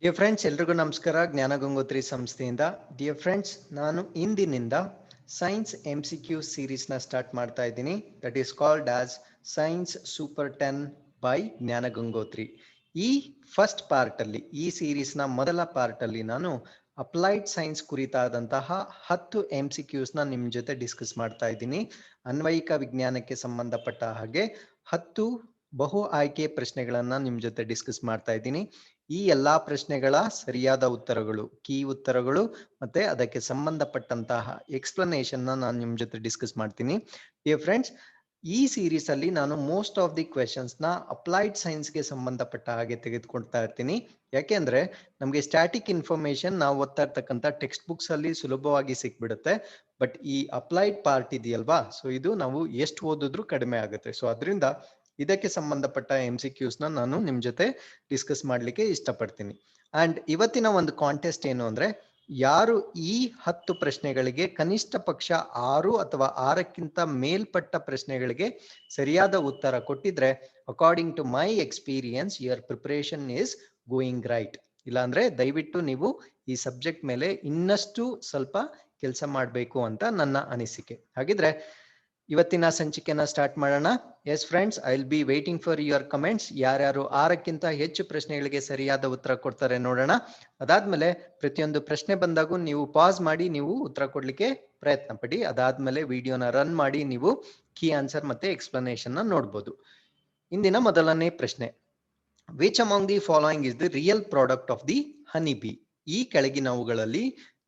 Dear friends, ಎಲ್ರಿಗೂ ನಮಸ್ಕಾರ. ಜ್ಞಾನ ಗಂಗೋತ್ರಿ ಸಂಸ್ಥೆಯಿಂದ. ಡಿಯರ್ ಫ್ರೆಂಡ್ಸ್, ನಾನು ಇಂದಿನಿಂದ ಸೈನ್ಸ್ MCQ ಸೀರೀಸ್ನ ಸ್ಟಾರ್ಟ್ ಮಾಡ್ತಾ ಇದ್ದೀನಿ. That is called as science super 10 by ಜ್ಞಾನ ಗಂಗೋತ್ರಿ. ಈ ಫಸ್ಟ್ ಪಾರ್ಟ್ ಅಲ್ಲಿ, ಈ ಸೀರೀಸ್ನ ಮೊದಲ ಪಾರ್ಟ್ ಅಲ್ಲಿ ನಾನು ಅಪ್ಲೈಡ್ ಸೈನ್ಸ್ ಕುರಿತಾದಂತಹ 10 MCQಸ್ನ ನಿಮ್ ಜೊತೆ ಡಿಸ್ಕಸ್ ಮಾಡ್ತಾ ಇದ್ದೀನಿ. ಅನ್ವಯಿಕ ವಿಜ್ಞಾನಕ್ಕೆ ಸಂಬಂಧಪಟ್ಟ ಹಾಗೆ 10 ಬಹು ಆಯ್ಕೆ ಪ್ರಶ್ನೆಗಳನ್ನ ನಿಮ್ ಜೊತೆ ಡಿಸ್ಕಸ್ ಮಾಡ್ತಾ ಇದ್ದೀನಿ. ಈ ಎಲ್ಲಾ ಪ್ರಶ್ನೆಗಳ ಸರಿಯಾದ ಉತ್ತರಗಳು, ಕೀ ಉತ್ತರಗಳು ಮತ್ತೆ ಅದಕ್ಕೆ ಸಂಬಂಧಪಟ್ಟಂತಹ ಎಕ್ಸ್ಪ್ಲನೇಷನ್ ನಾನು ನಿಮ್ ಜೊತೆ ಡಿಸ್ಕಸ್ ಮಾಡ್ತೀನಿ. ಡಿಯರ್ ಫ್ರೆಂಡ್ಸ್, ಈ ಸೀರೀಸ್ ಅಲ್ಲಿ ನಾನು ಮೋಸ್ಟ್ ಆಫ್ ದಿ ಕ್ವೆಶನ್ಸ್ ನ ಅಪ್ಲೈಡ್ ಸೈನ್ಸ್ಗೆ ಸಂಬಂಧಪಟ್ಟ ಹಾಗೆ ತೆಗೆದುಕೊಳ್ತಾ ಇರ್ತೀನಿ. ಯಾಕೆಂದ್ರೆ ನಮಗೆ ಸ್ಟ್ಯಾಟಿಕ್ ಇನ್ಫಾರ್ಮೇಶನ್ ನಾವು ಓದ್ತಾ ಇರ್ತಕ್ಕಂಥ ಟೆಕ್ಸ್ಟ್ ಬುಕ್ಸ್ ಅಲ್ಲಿ ಸುಲಭವಾಗಿ ಸಿಕ್ಬಿಡುತ್ತೆ. ಬಟ್ ಈ ಅಪ್ಲೈಡ್ ಪಾರ್ಟ್ ಇದೆಯಲ್ವಾ, ಸೊ ಇದು ನಾವು ಎಷ್ಟು ಓದಿದ್ರು ಕಡಿಮೆ ಆಗುತ್ತೆ. ಸೊ ಅದರಿಂದ ಇದಕ್ಕೆ ಸಂಬಂಧಪಟ್ಟ MCQಸ್ನ ನಾನು ನಿಮ್ ಜೊತೆ ಡಿಸ್ಕಸ್ ಮಾಡ್ಲಿಕ್ಕೆ ಇಷ್ಟಪಡ್ತೀನಿ. ಅಂಡ್ ಇವತ್ತಿನ ಒಂದು ಕಾಂಟೆಸ್ಟ್ ಏನು ಅಂದ್ರೆ, ಯಾರು ಈ 10 ಪ್ರಶ್ನೆಗಳಿಗೆ ಕನಿಷ್ಠ ಪಕ್ಷ 6 ಅಥವಾ 6ಕ್ಕಿಂತ ಮೇಲ್ಪಟ್ಟ ಪ್ರಶ್ನೆಗಳಿಗೆ ಸರಿಯಾದ ಉತ್ತರ ಕೊಟ್ಟಿದ್ರೆ, according to my experience your preparation is going right. ಇಲ್ಲಾಂದ್ರೆ ದಯವಿಟ್ಟು ನೀವು ಈ ಸಬ್ಜೆಕ್ಟ್ ಮೇಲೆ ಇನ್ನಷ್ಟು ಸ್ವಲ್ಪ ಕೆಲಸ ಮಾಡಬೇಕು ಅಂತ ನನ್ನ ಅನಿಸಿಕೆ. ಹಾಗಿದ್ರೆ ಇವತ್ತಿನ ಸಂಚಿಕೆನ ಸ್ಟಾರ್ಟ್ ಮಾಡೋಣ. S friends, I will be waiting for your comments. ಯಾರ್ಯಾರು 6ಕ್ಕಿಂತ ಹೆಚ್ಚು ಪ್ರಶ್ನೆಗಳಿಗೆ ಸರಿಯಾದ ಉತ್ತರ ಕೊಡ್ತಾರೆ ನೋಡೋಣ. ಅದಾದ್ಮೇಲೆ ಪ್ರತಿಯೊಂದು ಪ್ರಶ್ನೆ ಬಂದಾಗೂ ನೀವು ಪಾಸ್ ಮಾಡಿ ನೀವು ಉತ್ತರ ಕೊಡ್ಲಿಕ್ಕೆ ಪ್ರಯತ್ನ ಪಡಿ. ಅದಾದ್ಮೇಲೆ ವಿಡಿಯೋನ ರನ್ ಮಾಡಿ ನೀವು ಕೀ ಆನ್ಸರ್ ಮತ್ತೆ ಎಕ್ಸ್ಪ್ಲನೇಷನ್ ನೋಡ್ಬೋದು. ಇಂದಿನ ಮೊದಲನೇ ಪ್ರಶ್ನೆ, which among the following is the real product of the honey bee? ಈ ಕೆಳಗಿನವುಗಳಲ್ಲಿ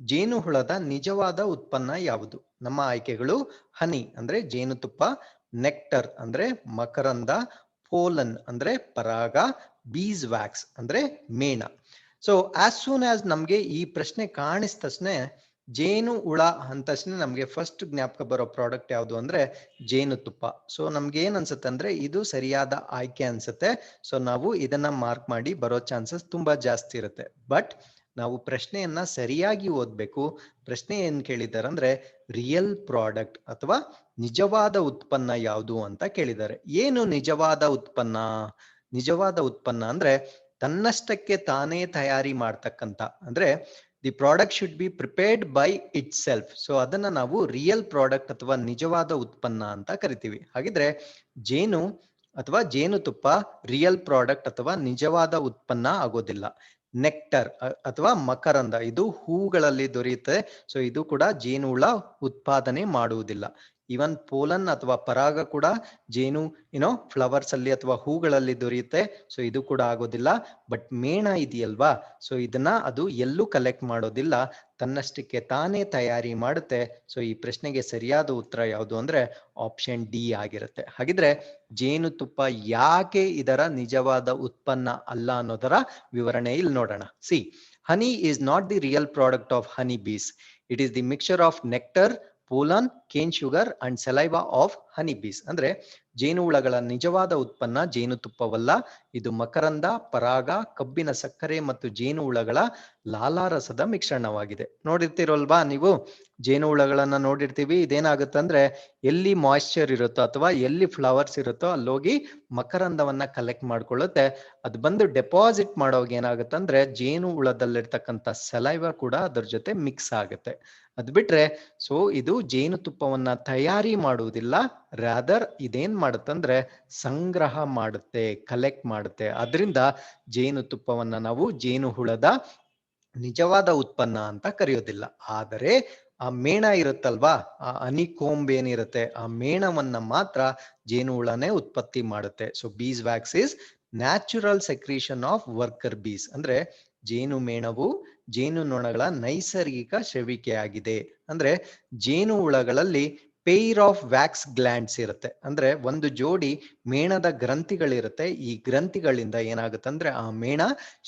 ಜೇನುಹುಳದ ನಿಜವಾದ ಉತ್ಪನ್ನ ಯಾವುದು? ನಮ್ಮ ಆಯ್ಕೆಗಳು: ಹನಿ ಅಂದ್ರೆ ಜೇನುತುಪ್ಪ, ನೆಕ್ಟರ್ ಅಂದ್ರೆ ಮಕರಂದ, ಪೋಲನ್ ಅಂದ್ರೆ ಪರಾಗ, ಬೀಸ್ ವ್ಯಾಕ್ಸ್ ಅಂದ್ರೆ ಮೇಣ. ಸೊ ಆಸ್ ಸೂನ್ ಆಸ್ ನಮ್ಗೆ ಈ ಪ್ರಶ್ನೆ ಕಾಣಿಸಿದ ತಕ್ಷಣ ಜೇನು ಹುಳ ಅಂದ ತಕ್ಷಣ ನಮ್ಗೆ ಫಸ್ಟ್ ಜ್ಞಾಪಕ ಬರೋ ಪ್ರಾಡಕ್ಟ್ ಯಾವುದು ಅಂದ್ರೆ ಜೇನುತುಪ್ಪ. ಸೊ ನಮ್ಗೆ ಏನ್ ಅನ್ಸುತ್ತೆ ಅಂದ್ರೆ ಇದು ಸರಿಯಾದ ಆಯ್ಕೆ ಅನ್ಸುತ್ತೆ. ಸೊ ನಾವು ಇದನ್ನ ಮಾರ್ಕ್ ಮಾಡಿ ಬರೋ ಚಾನ್ಸಸ್ ತುಂಬಾ ಜಾಸ್ತಿ ಇರುತ್ತೆ. ಬಟ್ ನಾವು ಪ್ರಶ್ನೆಯನ್ನ ಸರಿಯಾಗಿ ಓದ್ಬೇಕು. ಪ್ರಶ್ನೆ ಏನ್ ಕೇಳಿದ್ದಾರೆ ಅಂದ್ರೆ ರಿಯಲ್ ಪ್ರಾಡಕ್ಟ್ ಅಥವಾ ನಿಜವಾದ ಉತ್ಪನ್ನ ಯಾವುದು ಅಂತ ಕೇಳಿದ್ದಾರೆ. ಏನು ನಿಜವಾದ ಉತ್ಪನ್ನ? ನಿಜವಾದ ಉತ್ಪನ್ನ ಅಂದ್ರೆ ತನ್ನಷ್ಟಕ್ಕೆ ತಾನೇ ತಯಾರಿ ಮಾಡ್ತಕ್ಕಂಥ, ಅಂದ್ರೆ the product should be prepared by it self. So ಅದನ್ನ ನಾವು ರಿಯಲ್ ಪ್ರಾಡಕ್ಟ್ ಅಥವಾ ನಿಜವಾದ ಉತ್ಪನ್ನ ಅಂತ ಕರಿತೀವಿ. ಹಾಗಿದ್ರೆ ಜೇನು ಅಥವಾ ಜೇನುತುಪ್ಪ ರಿಯಲ್ ಪ್ರಾಡಕ್ಟ್ ಅಥವಾ ನಿಜವಾದ ಉತ್ಪನ್ನ ಆಗೋದಿಲ್ಲ. ನೆಕ್ಟರ್ ಅಥವಾ ಮಕರಂದ ಇದು ಹೂಗಳಲ್ಲಿ ದೊರೆಯುತ್ತೆ. ಸೊ ಇದು ಕೂಡ ಜೇನುಹುಳ ಉತ್ಪಾದನೆ ಮಾಡುವುದಿಲ್ಲ. ಇವನ್ ಪೋಲನ್ ಅಥವಾ ಪರಾಗ ಕೂಡ ಜೇನು ಫ್ಲವರ್ಸ್ ಅಲ್ಲಿ ಅಥವಾ ಹೂಗಳಲ್ಲಿ ದೊರೆಯುತ್ತೆ. ಸೊ ಇದು ಕೂಡ ಆಗೋದಿಲ್ಲ. ಬಟ್ ಮೇಣ ಇದೆಯಲ್ವಾ, ಸೊ ಇದನ್ನ ಅದು ಎಲ್ಲೂ ಕಲೆಕ್ಟ್ ಮಾಡೋದಿಲ್ಲ, ತನ್ನಷ್ಟಕ್ಕೆ ತಾನೇ ತಯಾರಿ ಮಾಡುತ್ತೆ. ಸೊ ಈ ಪ್ರಶ್ನೆಗೆ ಸರಿಯಾದ ಉತ್ತರ ಯಾವುದು ಅಂದ್ರೆ ಆಪ್ಷನ್ ಡಿ ಆಗಿರುತ್ತೆ. ಹಾಗಿದ್ರೆ ಜೇನುತುಪ್ಪ ಯಾಕೆ ಇದರ ನಿಜವಾದ ಉತ್ಪನ್ನ ಅಲ್ಲ ಅನ್ನೋದರ ವಿವರಣೆ ಇಲ್ಲಿ ನೋಡೋಣ. See, honey is not the real product of honey bees. It is the mixture of nectar, pollen, cane sugar and saliva of honey bees. ಅಂದ್ರೆ ಜೇನುಹುಳಗಳ ನಿಜವಾದ ಉತ್ಪನ್ನ ಜೇನುತುಪ್ಪವಲ್ಲ, ಇದು ಮಕರಂದ, ಪರಾಗ, ಕಬ್ಬಿನ ಸಕ್ಕರೆ ಮತ್ತು ಜೇನುಹುಳಗಳ ಲಾಲಾರಸದ ಮಿಶ್ರಣವಾಗಿದೆ. ನೋಡಿರ್ತೀರಲ್ವಾ ನೀವು, ಜೇನುಹುಳಗಳನ್ನ ನೋಡಿರ್ತೀವಿ. ಇದೇನಾಗುತ್ತಂದ್ರೆ ಎಲ್ಲಿ ಮಾಯಿಶ್ಚರ್ ಇರುತ್ತೋ ಅಥವಾ ಎಲ್ಲಿ ಫ್ಲವರ್ಸ್ ಇರುತ್ತೋ ಅಲ್ಲೋಗಿ ಮಕರಂದವನ್ನ ಕಲೆಕ್ಟ್ ಮಾಡ್ಕೊಳ್ಳುತ್ತೆ. ಅದು ಬಂದು ಡೆಪಾಸಿಟ್ ಮಾಡೋವಾಗ ಏನಾಗುತ್ತಂದ್ರೆ ಜೇನು ಹುಳದಲ್ಲಿರ್ತಕ್ಕಂಥ ಸಲೈವ ಕೂಡ ಅದ್ರ ಜೊತೆ ಮಿಕ್ಸ್ ಆಗುತ್ತೆ. ಅದ್ ಬಿಟ್ರೆ ಸೊ ಇದು ಜೇನುತುಪ್ಪವನ್ನ ತಯಾರಿ ಮಾಡುವುದಿಲ್ಲ, ರಾದರ್ ಇದೇನ್ ಮಾಡುತ್ತಂದ್ರೆ ಸಂಗ್ರಹ ಮಾಡುತ್ತೆ, ಕಲೆಕ್ಟ್ ಮಾಡುತ್ತೆ. ಅದರಿಂದ ಜೇನುತುಪ್ಪವನ್ನ ನಾವು ಜೇನುಹುಳದ ನಿಜವಾದ ಉತ್ಪನ್ನ ಅಂತ ಕರೆಯೋದಿಲ್ಲ. ಆದರೆ ಆ ಮೇಣ ಇರುತ್ತಲ್ವಾ, ಆ ಹನಿಕೋಂಬ್ ಏನಿರುತ್ತೆ, ಆ ಮೇಣವನ್ನ ಮಾತ್ರ ಜೇನುಹುಳನೇ ಉತ್ಪತ್ತಿ ಮಾಡುತ್ತೆ. So bees wax is natural secretion of worker bees. ಅಂದ್ರೆ ಜೇನು ಮೇಣವು ಜೇನುನೊಣಗಳ ನೈಸರ್ಗಿಕ ಶ್ರವಿಕೆಯಾಗಿದೆ. ಅಂದ್ರೆ ಜೇನುಹುಳಗಳಲ್ಲಿ ಪೇರ್ ಆಫ್ ವ್ಯಾಕ್ಸ್ ಗ್ಲ್ಯಾಂಡ್ಸ್ ಇರುತ್ತೆ. ಅಂದ್ರೆ ಒಂದು ಜೋಡಿ ಮೇಣದ ಗ್ರಂಥಿಗಳಿರುತ್ತೆ. ಈ ಗ್ರಂಥಿಗಳಿಂದ ಏನಾಗುತ್ತಂದ್ರೆ ಆ ಮೇಣ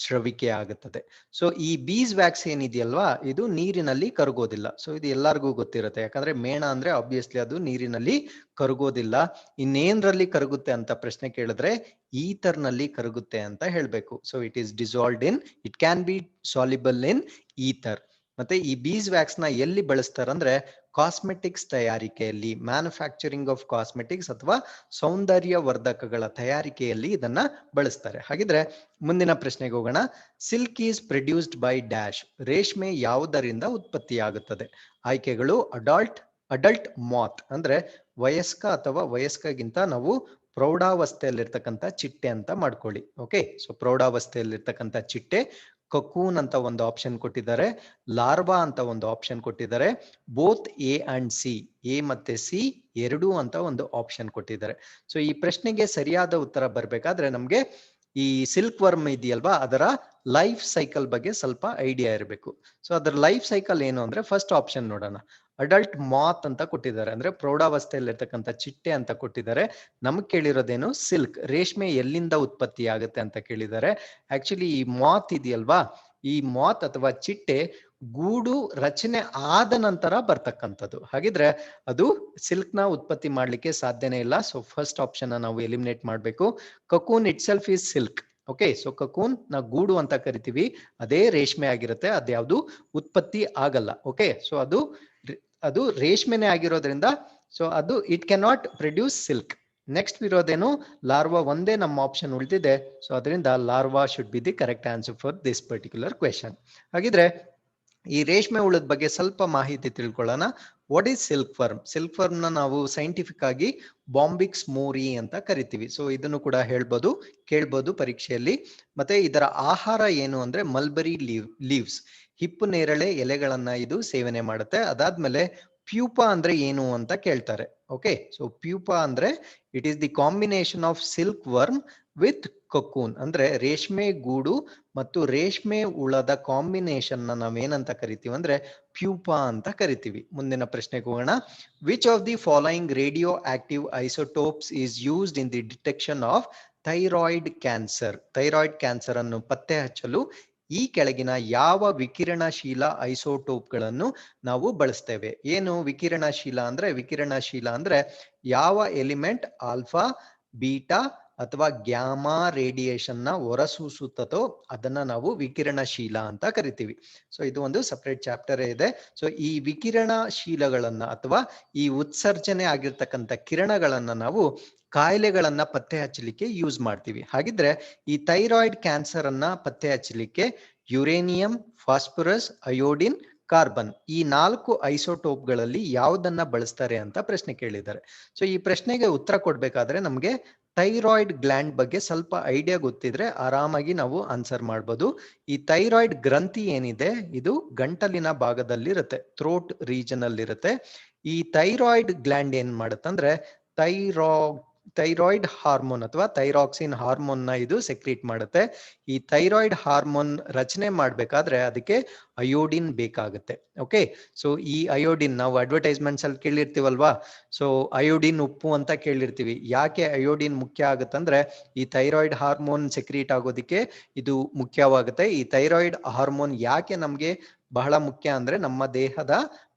ಶ್ರವಿಕೆ ಆಗುತ್ತದೆ. ಸೊ ಈ ಬೀಸ್ ವ್ಯಾಕ್ಸ್ ಏನಿದೆಯಲ್ವಾ, ಇದು ನೀರಿನಲ್ಲಿ ಕರಗೋದಿಲ್ಲ. ಸೊ ಇದು ಎಲ್ಲರಿಗೂ ಗೊತ್ತಿರುತ್ತೆ. ಯಾಕಂದ್ರೆ ಮೇಣ ಅಂದ್ರೆ ಆಬ್ವಿಯಸ್ಲಿ ಅದು ನೀರಿನಲ್ಲಿ ಕರಗೋದಿಲ್ಲ. ಇನ್ನೇನ್ರಲ್ಲಿ ಕರಗುತ್ತೆ ಅಂತ ಪ್ರಶ್ನೆ ಕೇಳಿದ್ರೆ ಈಥರ್ ನಲ್ಲಿ ಕರಗುತ್ತೆ ಅಂತ ಹೇಳ್ಬೇಕು. So it is dissolved in, it can be soluble in ether. ಮತ್ತೆ ಈ ಬೀಸ್ ವ್ಯಾಕ್ಸ್ ನ ಎಲ್ಲಿ ಬಳಸ್ತಾರಂದ್ರೆ ಕಾಸ್ಮೆಟಿಕ್ಸ್ ತಯಾರಿಕೆಯಲ್ಲಿ, ಮ್ಯಾನುಫ್ಯಾಕ್ಚರಿಂಗ್ ಆಫ್ ಕಾಸ್ಮೆಟಿಕ್ಸ್ ಅಥವಾ ಸೌಂದರ್ಯ ವರ್ಧಕಗಳ ತಯಾರಿಕೆಯಲ್ಲಿ ಇದನ್ನ ಬಳಸ್ತಾರೆ. ಹಾಗಿದ್ರೆ ಮುಂದಿನ ಪ್ರಶ್ನೆಗೆ ಹೋಗೋಣ. Silk is produced by dash. ರೇಷ್ಮೆ ಯಾವುದರಿಂದ ಉತ್ಪತ್ತಿಯಾಗುತ್ತದೆ? ಆಯ್ಕೆಗಳು ಅಡಲ್ಟ್ ಮಾತ್ ಅಂದ್ರೆ ವಯಸ್ಕ ಅಥವಾ ವಯಸ್ಕಗಿಂತ ನಾವು ಪ್ರೌಢಾವಸ್ಥೆಯಲ್ಲಿರ್ತಕ್ಕಂಥ ಚಿಟ್ಟೆ ಅಂತ ಮಾಡ್ಕೊಳ್ಳಿ. ಓಕೆ, ಸೊ ಪ್ರೌಢಾವಸ್ಥೆಯಲ್ಲಿರ್ತಕ್ಕಂಥ ಚಿಟ್ಟೆ. ಕಕೂನ್ ಅಂತ ಒಂದು ಆಪ್ಷನ್ ಕೊಟ್ಟಿದ್ದಾರೆ, ಲಾರ್ವಾ ಅಂತ ಒಂದು ಆಪ್ಷನ್ ಕೊಟ್ಟಿದ್ದಾರೆ, both A and C, A ಮತ್ತೆ ಸಿ ಎರಡೂ ಅಂತ ಒಂದು ಆಪ್ಷನ್ ಕೊಟ್ಟಿದ್ದಾರೆ. ಸೊ ಈ ಪ್ರಶ್ನೆಗೆ ಸರಿಯಾದ ಉತ್ತರ ಬರ್ಬೇಕಾದ್ರೆ ನಮ್ಗೆ ಈ ಸಿಲ್ಕ್ ವರ್ಮ್ ಇದೆಯಲ್ವಾ ಅದರ ಲೈಫ್ ಸೈಕಲ್ ಬಗ್ಗೆ ಸ್ವಲ್ಪ ಐಡಿಯಾ ಇರಬೇಕು. ಸೊ ಅದರ ಲೈಫ್ ಸೈಕಲ್ ಏನು ಅಂದ್ರೆ ಫಸ್ಟ್ ಆಪ್ಷನ್ ನೋಡೋಣ. ಅಡಲ್ಟ್ ಮಾತ್ ಅಂತ ಕೊಟ್ಟಿದ್ದಾರೆ, ಅಂದ್ರೆ ಪ್ರೌಢಾವಸ್ಥೆಯಲ್ಲಿರ್ತಕ್ಕಂಥ ಚಿಟ್ಟೆ ಅಂತ ಕೊಟ್ಟಿದ್ದಾರೆ. ನಮಗ್ ಕೇಳಿರೋದೇನು ಸಿಲ್ಕ್, ರೇಷ್ಮೆ ಎಲ್ಲಿಂದ ಉತ್ಪತ್ತಿ ಆಗುತ್ತೆ ಅಂತ ಕೇಳಿದ್ದಾರೆ. ಆಕ್ಚುಲಿ ಈ ಮಾತ್ ಇದೆಯಲ್ವಾ, ಈ ಮಾತ್ ಅಥವಾ ಚಿಟ್ಟೆ ಗೂಡು ರಚನೆ ಆದ ನಂತರ ಬರ್ತಕ್ಕಂಥದ್ದು. ಹಾಗಿದ್ರೆ ಅದು ಸಿಲ್ಕ್ ನ ಉತ್ಪತ್ತಿ ಮಾಡ್ಲಿಕ್ಕೆ ಸಾಧ್ಯನೇ ಇಲ್ಲ. ಸೊ ಫಸ್ಟ್ ಆಪ್ಷನ್ ನಾವು ಎಲಿಮಿನೇಟ್ ಮಾಡಬೇಕು. Cocoon it self is silk. Okay, so cocoon ನ ಗೂಡು ಅಂತ ಕರಿತೀವಿ, ಅದೇ ರೇಷ್ಮೆ ಆಗಿರುತ್ತೆ, ಅದ್ಯಾವುದು ಉತ್ಪತ್ತಿ ಆಗಲ್ಲ. ಓಕೆ, ಸೊ ಅದು ರೇಷ್ಮೆನೆ ಆಗಿರೋದ್ರಿಂದ ಸೊ ಅದು it can not produce silk. Next ಇರೋದೇನು ಲಾರ್ವಾ, ಒಂದೇ ನಮ್ಮ ಆಪ್ಷನ್ ಉಳಿದಿದೆ. ಸೊ ಅದರಿಂದ larva should be the correct answer for this particular question. ಹಾಗಿದ್ರೆ ಈ ರೇಷ್ಮೆ ಹುಳದ ಬಗ್ಗೆ ಸ್ವಲ್ಪ ಮಾಹಿತಿ ತಿಳ್ಕೊಳ್ಳೋಣ. What is silk worm? Silk worm ನ ನಾವು ಸೈಂಟಿಫಿಕ್ ಆಗಿ ಬಾಂಬಿಕ್ಸ್ ಮೋರಿ ಅಂತ ಕರಿತೀವಿ. ಸೊ ಇದನ್ನು ಕೂಡ ಕೇಳ್ಬೋದು ಪರೀಕ್ಷೆಯಲ್ಲಿ. ಮತ್ತೆ ಇದರ ಆಹಾರ ಏನು ಅಂದ್ರೆ ಮಲ್ಬರಿ ಲೀವ್ಸ್, ಹಿಪ್ಪು ನೇರಳೆ ಎಲೆಗಳನ್ನ ಇದು ಸೇವನೆ ಮಾಡುತ್ತೆ. ಅದಾದ್ಮೇಲೆ ಪ್ಯೂಪಾ ಅಂದ್ರೆ ಏನು ಅಂತ ಕೇಳ್ತಾರೆ. ಓಕೆ, ಸೊ ಪ್ಯೂಪಾ ಅಂದ್ರೆ it is the combination of silk worm with cocoon, ಅಂದ್ರೆ ರೇಷ್ಮೆ ಗೂಡು ಮತ್ತು ರೇಷ್ಮೆ ಹುಳದ ಕಾಂಬಿನೇಷನ್ ನಾವೇನಂತ ಕರಿತೀವಿ ಅಂದ್ರೆ ಪ್ಯೂಪಾ ಅಂತ ಕರಿತೀವಿ. ಮುಂದಿನ ಪ್ರಶ್ನೆಗೆ ಹೋಗೋಣ. Which of the following radio active isotopes is used in the detection of thyroid cancer? Thyroid cancer ಅನ್ನು ಪತ್ತೆ ಹಚ್ಚಲು ಈ ಕೆಳಗಿನ ಯಾವ ವಿಕಿರಣಶೀಲ ಐಸೋಟೋಪ್ಗಳನ್ನು ನಾವು ಬಳಸ್ತೇವೆ? ಏನು ವಿಕಿರಣಶೀಲ ಅಂದ್ರೆ ಯಾವ ಎಲಿಮೆಂಟ್ ಆಲ್ಫಾ, ಬೀಟಾ ಅಥವಾ ಗ್ಯಾಮಾ ರೇಡಿಯೇಷನ್ ನ ಹೊರಸೂಸುತ್ತದೋ ಅದನ್ನ ನಾವು ವಿಕಿರಣಶೀಲ ಅಂತ ಕರಿತೀವಿ. ಸೊ ಇದು ಒಂದು ಸಪರೇಟ್ ಚಾಪ್ಟರ್ ಇದೆ. ಸೊ ಈ ವಿಕಿರಣಶೀಲಗಳನ್ನ ಅಥವಾ ಈ ಉತ್ಸರ್ಜನೆ ಆಗಿರ್ತಕ್ಕಂಥ ಕಿರಣಗಳನ್ನ ನಾವು ಕಾಯಿಲೆಗಳನ್ನ ಪತ್ತೆ ಹಚ್ಚಲಿಕ್ಕೆ ಯೂಸ್ ಮಾಡ್ತೀವಿ. ಹಾಗಿದ್ರೆ ಈ ಥೈರಾಯ್ಡ್ ಕ್ಯಾನ್ಸರ್ ಅನ್ನ ಪತ್ತೆ ಹಚ್ಚಲಿಕ್ಕೆ ಯುರೇನಿಯಂ, ಫಾಸ್ಫರಸ್, ಅಯೋಡಿನ್, ಕಾರ್ಬನ್ ಈ 4 ಐಸೋಟೋಪ್ಗಳಲ್ಲಿ ಯಾವುದನ್ನ ಬಳಸ್ತಾರೆ ಅಂತ ಪ್ರಶ್ನೆ ಕೇಳಿದ್ದಾರೆ. ಸೊ ಈ ಪ್ರಶ್ನೆಗೆ ಉತ್ತರ ಕೊಡ್ಬೇಕಾದ್ರೆ ನಮ್ಗೆ ಥೈರಾಯ್ಡ್ ಗ್ಲ್ಯಾಂಡ್ ಬಗ್ಗೆ ಸ್ವಲ್ಪ ಐಡಿಯಾ ಗೊತ್ತಿದ್ರೆ ಆರಾಮಾಗಿ ನಾವು ಆನ್ಸರ್ ಮಾಡ್ಬೋದು. ಈ ಥೈರಾಯ್ಡ್ ಗ್ರಂಥಿ ಏನಿದೆ ಇದು ಗಂಟಲಿನ ಭಾಗದಲ್ಲಿರುತ್ತೆ, ಥ್ರೋಟ್ ರೀಜನ್ ಅಲ್ಲಿ ಇರುತ್ತೆ. ಈ ಥೈರಾಯ್ಡ್ ಗ್ಲ್ಯಾಂಡ್ ಏನ್ ಮಾಡುತ್ತಂದ್ರೆ ಥೈರಾಯ್ಡ್ ಹಾರ್ಮೋನ್ ಅಥವಾ ಥೈರಾಕ್ಸಿನ್ ಹಾರ್ಮೋನ್ ನ ಇದು ಸೆಕ್ರೀಟ್ ಮಾಡುತ್ತೆ. ಈ ಥೈರಾಯ್ಡ್ ಹಾರ್ಮೋನ್ ರಚನೆ ಮಾಡ್ಬೇಕಾದ್ರೆ ಅದಕ್ಕೆ ಅಯೋಡಿನ್ ಬೇಕಾಗುತ್ತೆ. ಓಕೆ, ಸೊ ಈ ಅಯೋಡಿನ್ ನಾವು ಅಡ್ವರ್ಟೈಸ್ಮೆಂಟ್ಸ್ ಅಲ್ಲಿ ಕೇಳಿರ್ತೀವಲ್ವಾ, ಸೊ ಅಯೋಡಿನ್ ಉಪ್ಪು ಅಂತ ಕೇಳಿರ್ತೀವಿ. ಯಾಕೆ ಅಯೋಡಿನ್ ಮುಖ್ಯ ಆಗುತ್ತಂದ್ರೆ ಈ ಥೈರಾಯ್ಡ್ ಹಾರ್ಮೋನ್ ಸೆಕ್ರೀಟ್ ಆಗೋದಿಕ್ಕೆ ಇದು ಮುಖ್ಯವಾಗುತ್ತೆ. ಈ ಥೈರಾಯ್ಡ್ ಹಾರ್ಮೋನ್ ಯಾಕೆ ನಮ್ಗೆ ಬಹಳ ಮುಖ್ಯ ಅಂದ್ರೆ ನಮ್ಮ ದೇಹದ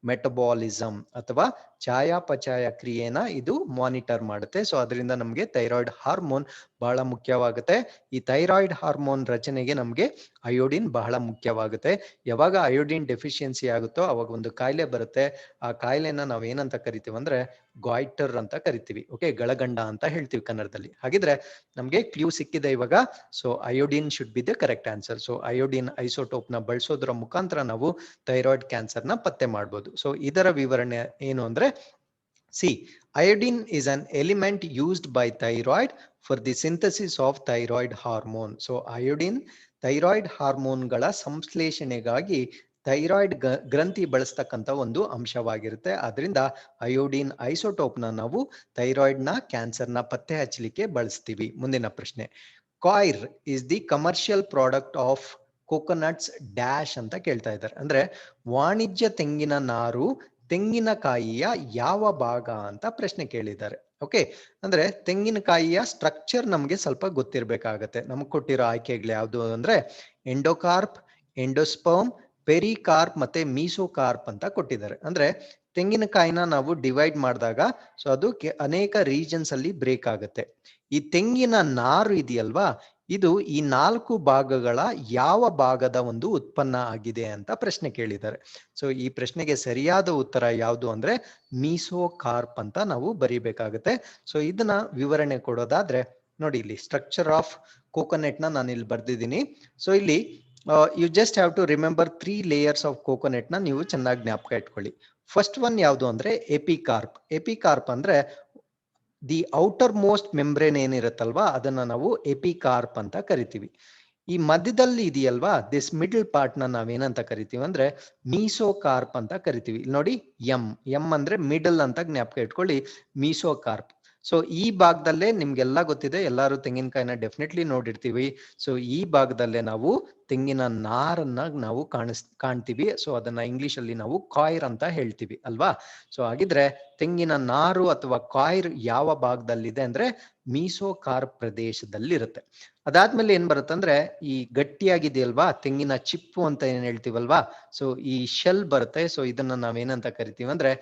ಮೆಟಬಾಲಿಸಮ್ ಅಥವಾ ಚಯಾಪಚಯ ಕ್ರಿಯೆನ ಇದು ಮಾನಿಟರ್ ಮಾಡುತ್ತೆ. ಸೊ ಅದರಿಂದ ನಮ್ಗೆ ಥೈರಾಯ್ಡ್ ಹಾರ್ಮೋನ್ ಬಹಳ ಮುಖ್ಯವಾಗುತ್ತೆ. ಈ ಥೈರಾಯ್ಡ್ ಹಾರ್ಮೋನ್ ರಚನೆಗೆ ನಮ್ಗೆ ಅಯೋಡಿನ್ ಬಹಳ ಮುಖ್ಯವಾಗುತ್ತೆ. ಯಾವಾಗ ಅಯೋಡಿನ್ ಡೆಫಿಷಿಯನ್ಸಿ ಆಗುತ್ತೋ ಅವಾಗ ಒಂದು ಕಾಯಿಲೆ ಬರುತ್ತೆ. ಆ ಕಾಯಿಲೆನ ನಾವ್ ಏನಂತ ಕರಿತೀವಿ ಅಂದ್ರೆ ಗಾಯ್ಟರ್ ಅಂತ ಕರಿತೀವಿ. ಓಕೆ, ಗಳಗಂಡ ಅಂತ ಹೇಳ್ತೀವಿ ಕನ್ನಡದಲ್ಲಿ. ಹಾಗಿದ್ರೆ ನಮ್ಗೆ ಕ್ಲೂ ಸಿಕ್ಕಿದೆ ಇವಾಗ. So iodine should be the correct answer. So iodine isotope ನ ಬಳಸೋದ್ರ ಮುಖಾಂತರ ನಾವು ಥೈರಾಯ್ಡ್ ಕ್ಯಾನ್ಸರ್ ನ ಪತ್ತೆ ಮಾಡಬಹುದು. ಸೊ ಇದರ ವಿವರಣೆ ಏನು ಅಂದ್ರೆ C, iodine is an element used by thyroid for the synthesis of thyroid hormone. So iodine thyroid ಹಾರ್ಮೋನ್ಗಳ ಸಂಶ್ಲೇಷಣೆಗಾಗಿ ಥೈರಾಯ್ಡ್ ಗ್ರಂಥಿ ಬಳಸ್ತಕ್ಕಂಥ ಒಂದು ಅಂಶವಾಗಿರುತ್ತೆ. ಅದರಿಂದ ಅಯೋಡಿನ್ ಐಸೋಟೋಪ್ ನಾವು ಥೈರಾಯ್ಡ್ ನ ಕ್ಯಾನ್ಸರ್ ನ ಪತ್ತೆ ಹಚ್ಚಲಿಕ್ಕೆ ಬಳಸ್ತೀವಿ. ಮುಂದಿನ ಪ್ರಶ್ನೆ, coir is the commercial product of coconuts dash ಅಂತ ಕೇಳ್ತಾ ಇದ್ದಾರೆ. ಅಂದ್ರೆ ವಾಣಿಜ್ಯ ತೆಂಗಿನ ನಾರು ತೆಂಗಿನಕಾಯಿಯ ಯಾವ ಭಾಗ ಅಂತ ಪ್ರಶ್ನೆ ಕೇಳಿದ್ದಾರೆ. ಓಕೆ, ಅಂದ್ರೆ ತೆಂಗಿನಕಾಯಿಯ ಸ್ಟ್ರಕ್ಚರ್ ನಮ್ಗೆ ಸ್ವಲ್ಪ ಗೊತ್ತಿರ್ಬೇಕಾಗತ್ತೆ. ನಮ್ಗೆ ಕೊಟ್ಟಿರೋ ಆಯ್ಕೆಗಳು ಯಾವ್ದು ಅಂದ್ರೆ ಎಂಡೋಕಾರ್ಪ್, ಎಂಡೋಸ್ಪರ್ಮ್, ಪೆರಿಕಾರ್ಪ್ ಮತ್ತೆ ಮೀಸೋಕಾರ್ಪ್ ಅಂತ ಕೊಟ್ಟಿದ್ದಾರೆ. ಅಂದ್ರೆ ತೆಂಗಿನಕಾಯಿನ ನಾವು ಡಿವೈಡ್ ಮಾಡಿದಾಗ ಸೊ ಅದು ಅನೇಕ ರೀಜನ್ಸ್ ಅಲ್ಲಿ ಬ್ರೇಕ್ ಆಗುತ್ತೆ. ಈ ತೆಂಗಿನ ನಾರು ಇದೆಯಲ್ವಾ, ಇದು ಈ 4 ಭಾಗಗಳ ಯಾವ ಭಾಗದ ಒಂದು ಉತ್ಪನ್ನ ಆಗಿದೆ ಅಂತ ಪ್ರಶ್ನೆ ಕೇಳಿದ್ದಾರೆ. ಸೊ ಈ ಪ್ರಶ್ನೆಗೆ ಸರಿಯಾದ ಉತ್ತರ ಯಾವುದು ಅಂದ್ರೆ ಮೀಸೋಕಾರ್ಪ್ ಅಂತ ನಾವು ಬರೀಬೇಕಾಗುತ್ತೆ. ಸೊ ಇದನ್ನ ವಿವರಣೆ ಕೊಡೋದಾದ್ರೆ ನೋಡಿ, ಇಲ್ಲಿ ಸ್ಟ್ರಕ್ಚರ್ ಆಫ್ ಕೋಕೋನಟ್ ನ ನಾನು ಇಲ್ಲಿ ಬರ್ದಿದ್ದೀನಿ. ಸೊ ಇಲ್ಲಿ you just have to remember 3 layers of coconut ನ ನೀವು ಚೆನ್ನಾಗಿ ಜ್ಞಾಪಕ ಇಟ್ಕೊಳ್ಳಿ. ಫಸ್ಟ್ ಒನ್ ಯಾವುದು ಅಂದ್ರೆ ಎಪಿಕಾರ್ಪ್. ಎಪಿಕಾರ್ಪ್ ಅಂದ್ರೆ ದಿ ಔಟರ್ ಮೋಸ್ಟ್ ಮೆಂಬ್ರೇನ್ ಏನಿರುತ್ತಲ್ವಾ ಅದನ್ನ ನಾವು ಎಪಿಕಾರ್ಪ್ ಅಂತ ಕರಿತೀವಿ. ಈ ಮಧ್ಯದಲ್ಲಿ ಇದೆಯಲ್ವಾ, ದಿಸ್ ಮಿಡಲ್ ಪಾರ್ಟ್ ನ ನಾವೇನಂತ ಕರಿತೀವಿ ಅಂದ್ರೆ ಮೀಸೋಕಾರ್ಪ್ ಅಂತ ಕರಿತೀವಿ. ಇಲ್ಲಿ ನೋಡಿ, ಎಂ ಅಂದ್ರೆ ಮಿಡಲ್ ಅಂತ ಜ್ಞಾಪಕ ಇಟ್ಕೊಳ್ಳಿ, ಮೀಸೋಕಾರ್ಪ್. ಸೊ ಈ ಭಾಗದಲ್ಲೇ ನಿಮ್ಗೆಲ್ಲ ಗೊತ್ತಿದೆ, ಎಲ್ಲರೂ ತೆಂಗಿನಕಾಯಿನ ಡೆಫಿನೆಟ್ಲಿ ನೋಡಿರ್ತೀವಿ. ಸೊ ಈ ಭಾಗದಲ್ಲೇ ನಾವು ತೆಂಗಿನ ನಾರನ್ನ ನಾವು ಕಾಣ್ತೀವಿ. ಸೊ ಅದನ್ನ ಇಂಗ್ಲಿಷ್ ಅಲ್ಲಿ ನಾವು ಕಾಯಿರ್ ಅಂತ ಹೇಳ್ತೀವಿ ಅಲ್ವಾ. ಸೊ ಹಾಗಿದ್ರೆ ತೆಂಗಿನ ನಾರು ಅಥವಾ ಕಾಯಿರ್ ಯಾವ ಭಾಗದಲ್ಲಿದೆ ಅಂದ್ರೆ ಮೀಸೋಕಾರ್ಪ್ ಪ್ರದೇಶದಲ್ಲಿ ಇರುತ್ತೆ. ಅದಾದ್ಮೇಲೆ ಏನ್ ಬರುತ್ತಂದ್ರೆ ಈ ಗಟ್ಟಿಯಾಗಿದೆಯಲ್ವಾ ತೆಂಗಿನ ಚಿಪ್ಪು ಅಂತ ಏನ್ ಹೇಳ್ತೀವಲ್ವಾ, ಸೊ ಈ ಶೆಲ್ ಬರುತ್ತೆ. ಸೊ ಇದನ್ನ ನಾವೇನಂತ ಕರಿತೀವಿ ಅಂದ್ರೆ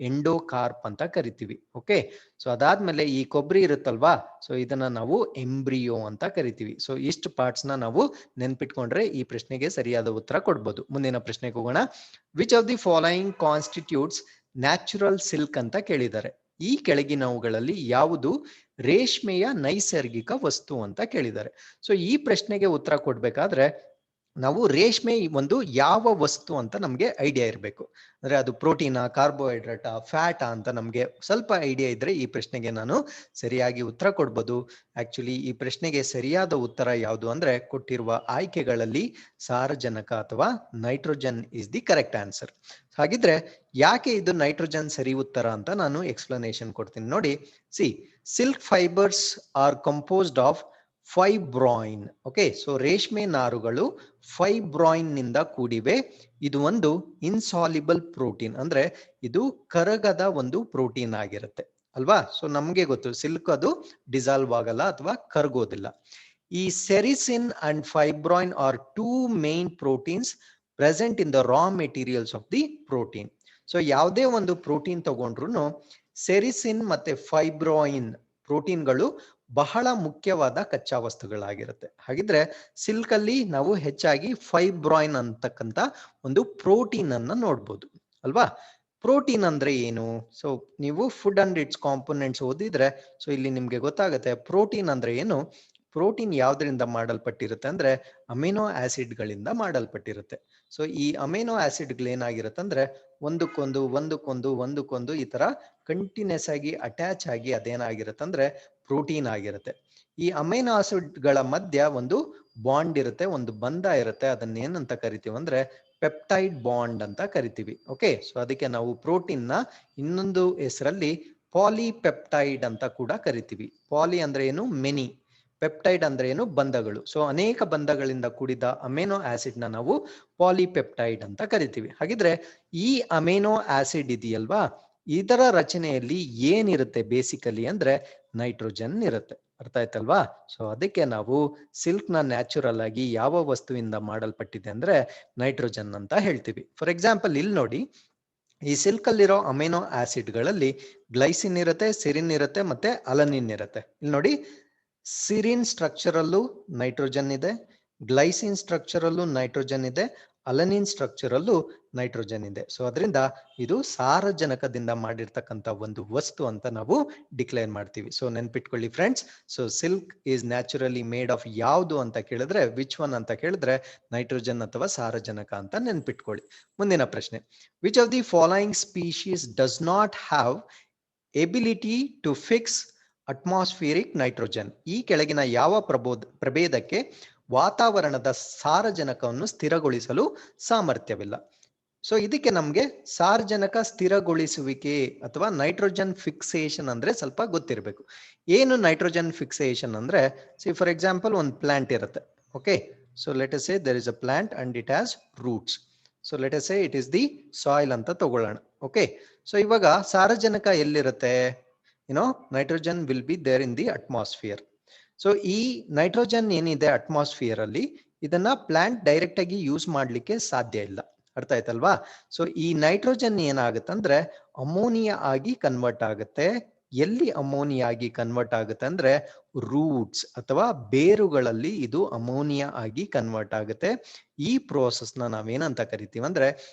ಎಂಡೋಕಾರ್ಪ್ ಅಂತ ಕರಿತೀವಿ. ಓಕೆ, ಸೊ ಅದಾದ್ಮೇಲೆ ಈ ಕೊಬ್ಬರಿ ಇರುತ್ತಲ್ವಾ, ಸೊ ಇದನ್ನ ನಾವು ಎಂಬ್ರಿಯೋ ಅಂತ ಕರಿತೀವಿ. ಸೊ ಇಷ್ಟು ಪಾರ್ಟ್ಸ್ ನ ನಾವು ನೆನ್ಪಿಟ್ಕೊಂಡ್ರೆ ಈ ಪ್ರಶ್ನೆಗೆ ಸರಿಯಾದ ಉತ್ತರ ಕೊಡ್ಬೋದು. ಮುಂದಿನ ಪ್ರಶ್ನೆಗೆ ಹೋಗೋಣ. Which of the following constitutes natural silk ಅಂತ ಕೇಳಿದ್ದಾರೆ. ಈ ಕೆಳಗಿನವುಗಳಲ್ಲಿ ಯಾವುದು ರೇಷ್ಮೆಯ ನೈಸರ್ಗಿಕ ವಸ್ತು ಅಂತ ಕೇಳಿದ್ದಾರೆ. ಸೊ ಈ ಪ್ರಶ್ನೆಗೆ ಉತ್ತರ ಕೊಡ್ಬೇಕಾದ್ರೆ ನಾವು ರೇಷ್ಮೆ ಒಂದು ಯಾವ ವಸ್ತು ಅಂತ ನಮ್ಗೆ ಐಡಿಯಾ ಇರಬೇಕು. ಅಂದ್ರೆ ಅದು ಪ್ರೋಟೀನಾ, ಕಾರ್ಬೋಹೈಡ್ರೇಟಾ, ಫ್ಯಾಟಾ ಅಂತ ನಮ್ಗೆ ಸ್ವಲ್ಪ ಐಡಿಯಾ ಇದ್ರೆ ಈ ಪ್ರಶ್ನೆಗೆ ನಾನು ಸರಿಯಾಗಿ ಉತ್ತರ ಕೊಡ್ಬೋದು. ಆಕ್ಚುಲಿ ಈ ಪ್ರಶ್ನೆಗೆ ಸರಿಯಾದ ಉತ್ತರ ಯಾವುದು ಅಂದ್ರೆ ಕೊಟ್ಟಿರುವ ಆಯ್ಕೆಗಳಲ್ಲಿ ಸಾರಜನಕ ಅಥವಾ nitrogen is the correct answer. ಹಾಗಿದ್ರೆ ಯಾಕೆ ಇದು ನೈಟ್ರೋಜನ್ ಸರಿ ಉತ್ತರ ಅಂತ ನಾನು ಎಕ್ಸ್ಪ್ಲನೇಷನ್ ಕೊಡ್ತೀನಿ ನೋಡಿ. See, silk fibres are composed of fibroin. Okay, so ರೇಷ್ಮೆ ನಾರುಗಳು ಫೈಬ್ರಾಯಿನ್ ನಿಂದ ಕೂಡಿವೆ. ಇದು ಒಂದು ಇನ್ಸಾಲ್ಯುಬಲ್ ಪ್ರೋಟೀನ್, ಅಂದ್ರೆ ಇದು ಕರಗದ ಒಂದು ಪ್ರೋಟೀನ್ ಆಗಿರುತ್ತೆ ಅಲ್ವಾ. ಸೊ ನಮ್ಗೆ ಗೊತ್ತು ಸಿಲ್ಕ್ ಅದು ಡಿಸಾಲ್ವ್ ಆಗಲ್ಲ ಅಥವಾ ಕರಗೋದಿಲ್ಲ. ಈ sericin and fibroin are 2 main proteins present in the raw materials of the protein. So ಯಾವುದೇ ಒಂದು ಪ್ರೋಟೀನ್ ತಗೊಂಡ್ರು ಸೆರಿಸಿನ್ ಮತ್ತೆ ಫೈಬ್ರಾಯಿನ್ ಪ್ರೋಟೀನ್ಗಳು ಬಹಳ ಮುಖ್ಯವಾದ ಕಚ್ಚಾ ವಸ್ತುಗಳಾಗಿರುತ್ತೆ. ಹಾಗಿದ್ರೆ ಸಿಲ್ಕ್ ಅಲ್ಲಿ ನಾವು ಹೆಚ್ಚಾಗಿ ಫೈಬ್ರಾಯಿನ್ ಅಂತಕ್ಕಂತ ಒಂದು ಪ್ರೋಟೀನ್ ಅನ್ನ ನೋಡ್ಬೋದು ಅಲ್ವಾ. ಪ್ರೋಟೀನ್ ಅಂದ್ರೆ ಏನು? ಸೊ ನೀವು ಫುಡ್ ಅಂಡ್ ಇಟ್ಸ್ ಕಾಂಪೋನೆಂಟ್ಸ್ ಓದಿದ್ರೆ ಸೊ ಇಲ್ಲಿ ನಿಮ್ಗೆ ಗೊತ್ತಾಗುತ್ತೆ ಪ್ರೋಟೀನ್ ಅಂದ್ರೆ ಏನು. ಪ್ರೋಟೀನ್ ಯಾವ್ದ್ರಿಂದ ಮಾಡಲ್ಪಟ್ಟಿರುತ್ತೆ ಅಂದ್ರೆ ಅಮಿನೋ ಆಸಿಡ್ ಗಳಿಂದ ಮಾಡಲ್ಪಟ್ಟಿರುತ್ತೆ. ಸೊ ಈ ಅಮಿನೋ ಆಸಿಡ್ಗಳು ಏನಾಗಿರುತ್ತೆ ಅಂದ್ರೆ ಒಂದಕ್ಕೊಂದು ಈ ತರ ಕಂಟಿನ್ಯೂಸ್ ಆಗಿ ಅಟ್ಯಾಚ್ ಆಗಿ ಅದೇನಾಗಿರುತ್ತೆ ಅಂದ್ರೆ ಪ್ರೋಟೀನ್ ಆಗಿರುತ್ತೆ. ಈ ಅಮೈನೋ ಆಸಿಡ್ಗಳ ಮಧ್ಯ ಒಂದು ಬಾಂಡ್ ಇರುತ್ತೆ, ಒಂದು ಬಂಧ ಇರುತ್ತೆ. ಅದನ್ನ ಏನಂತ ಕರಿತೀವಿ ಅಂದ್ರೆ ಪೆಪ್ಟೈಡ್ ಬಾಂಡ್ ಅಂತ ಕರಿತೀವಿ. ಓಕೆ, ಸೊ ಅದಕ್ಕೆ ನಾವು ಪ್ರೋಟೀನ್ ನ ಇನ್ನೊಂದು ಹೆಸರಲ್ಲಿ ಪಾಲಿಪೆಪ್ಟೈಡ್ ಅಂತ ಕೂಡ ಕರಿತೀವಿ. ಪಾಲಿ ಅಂದ್ರೆ ಏನು? ಮೆನಿ. ಪೆಪ್ಟೈಡ್ ಅಂದ್ರೆ ಏನು? ಬಂಧಗಳು. ಸೊ ಅನೇಕ ಬಂಧಗಳಿಂದ ಕೂಡಿದ ಅಮೈನೋ ಆಸಿಡ್ ನ ನಾವು ಪಾಲಿಪೆಪ್ಟೈಡ್ ಅಂತ ಕರಿತೀವಿ. ಹಾಗಿದ್ರೆ ಈ ಅಮೈನೋ ಆಸಿಡ್ ಇದೆಯಲ್ವಾ, ಇದರ ರಚನೆಯಲ್ಲಿ ಏನಿರುತ್ತೆ ಬೇಸಿಕಲಿ ಅಂದ್ರೆ ನೈಟ್ರೋಜನ್ ಇರುತ್ತೆ. ಅರ್ಥ ಆಯ್ತಲ್ವಾ? ಸೊ ಅದಕ್ಕೆ ನಾವು ಸಿಲ್ಕ್ ನ ನ್ಯಾಚುರಲ್ ಆಗಿ ಯಾವ ವಸ್ತುವಿಂದ ಮಾಡಲ್ಪಟ್ಟಿದೆ ಅಂದ್ರೆ ನೈಟ್ರೋಜನ್ ಅಂತ ಹೇಳ್ತೀವಿ. ಫಾರ್ ಎಕ್ಸಾಂಪಲ್ ಇಲ್ಲಿ ನೋಡಿ, ಈ ಸಿಲ್ಕ್ ಅಲ್ಲಿರೋ ಅಮೈನೋ ಆಸಿಡ್ ಗಳಲ್ಲಿ ಗ್ಲೈಸಿನ್ ಇರುತ್ತೆ, ಸಿರಿನ್ ಇರುತ್ತೆ, ಮತ್ತೆ ಅಲನಿನ್ ಇರುತ್ತೆ. ಇಲ್ಲಿ ನೋಡಿ, ಸಿರಿನ್ ಸ್ಟ್ರಕ್ಚರ್ ಅಲ್ಲೂ ನೈಟ್ರೋಜನ್ ಇದೆ, ಗ್ಲೈಸಿನ್ ಸ್ಟ್ರಕ್ಚರ್ ಅಲ್ಲೂ ನೈಟ್ರೋಜನ್ ಇದೆ, ಅಲನಿನ್ ಸ್ಟ್ರಕ್ಚರ್ ಅಲ್ಲೂ ನೈಟ್ರೋಜನ್ ಇದೆ. ಸೊ ಅದರಿಂದ ಇದು ಸಾರಜನಕದಿಂದ ಮಾಡಿರ್ತಕ್ಕಂಥ ಒಂದು ವಸ್ತು ಅಂತ ನಾವು ಡಿಕ್ಲೇರ್ ಮಾಡ್ತೀವಿ. ಸೊ ನೆನ್ಪಿಟ್ಕೊಳ್ಳಿ friends. So silk is naturally made of ಯಾವುದು ಅಂತ ಕೇಳಿದ್ರೆ ವಿಚ್ ಒನ್ ಅಂತ ಕೇಳಿದ್ರೆ ನೈಟ್ರೋಜನ್ ಅಥವಾ ಸಾರಜನಕ ಅಂತ ನೆನ್ಪಿಟ್ಕೊಳ್ಳಿ. ಮುಂದಿನ ಪ್ರಶ್ನೆ, which of the following species does not have ability to fix atmospheric nitrogen? ಈ ಕೆಳಗಿನ ಯಾವ ಪ್ರಭೇದಕ್ಕೆ ವಾತಾವರಣದ ಸಾರಜನಕವನ್ನು ಸ್ಥಿರಗೊಳಿಸಲು ಸಾಮರ್ಥ್ಯವಿಲ್ಲ? ಸೊ ಇದಕ್ಕೆ ನಮ್ಗೆ ಸಾರಜನಕ ಸ್ಥಿರಗೊಳಿಸುವಿಕೆ ಅಥವಾ ನೈಟ್ರೋಜನ್ ಫಿಕ್ಸೇಷನ್ ಅಂದ್ರೆ ಸ್ವಲ್ಪ ಗೊತ್ತಿರಬೇಕು. ಏನು ನೈಟ್ರೋಜನ್ ಫಿಕ್ಸೇಷನ್ ಅಂದ್ರೆ, ಸಿ ಫಾರ್ ಎಕ್ಸಾಂಪಲ್ ಒಂದು ಪ್ಲಾಂಟ್ ಇರುತ್ತೆ. Okay, so let us say there is a plant and it has roots. So let us say it is the soil ಅಂತ ತಗೊಳ್ಳೋಣ. ಓಕೆ, ಸೊ ಇವಾಗ ಸಾರಜನಕ ಎಲ್ಲಿರುತ್ತೆ? Nitrogen will be there in the atmosphere. So ಈ nitrogen ಏನಿದೆ atmosphere ಅಲ್ಲಿ, ಇದನ್ನ plant direct ಆಗಿ ಯೂಸ್ ಮಾಡ್ಲಿಕ್ಕೆ ಸಾಧ್ಯ ಇಲ್ಲ. ಅರ್ಥ ಆಯ್ತಲ್ವಾ? ಸೊ ಈ ನೈಟ್ರೋಜನ್ ಏನಾಗುತ್ತೆ ಅಂದ್ರೆ ಅಮೋನಿಯಾ ಆಗಿ ಕನ್ವರ್ಟ್ ಆಗುತ್ತೆ ಎಲ್ಲಿ ಅಮೋನಿಯಾ ಆಗಿ ಕನ್ವರ್ಟ್ ಆಗುತ್ತೆ ಅಂದ್ರೆ ರೂಟ್ಸ್ ಅಥವಾ ಬೇರುಗಳಲ್ಲಿ ಇದು ಅಮೋನಿಯಾ ಆಗಿ ಕನ್ವರ್ಟ್ ಆಗುತ್ತೆ. ಈ ಪ್ರೋಸೆಸ್ ನ ನಾವೇನಂತ ಕರಿತೀವಿ ಅಂದ್ರೆ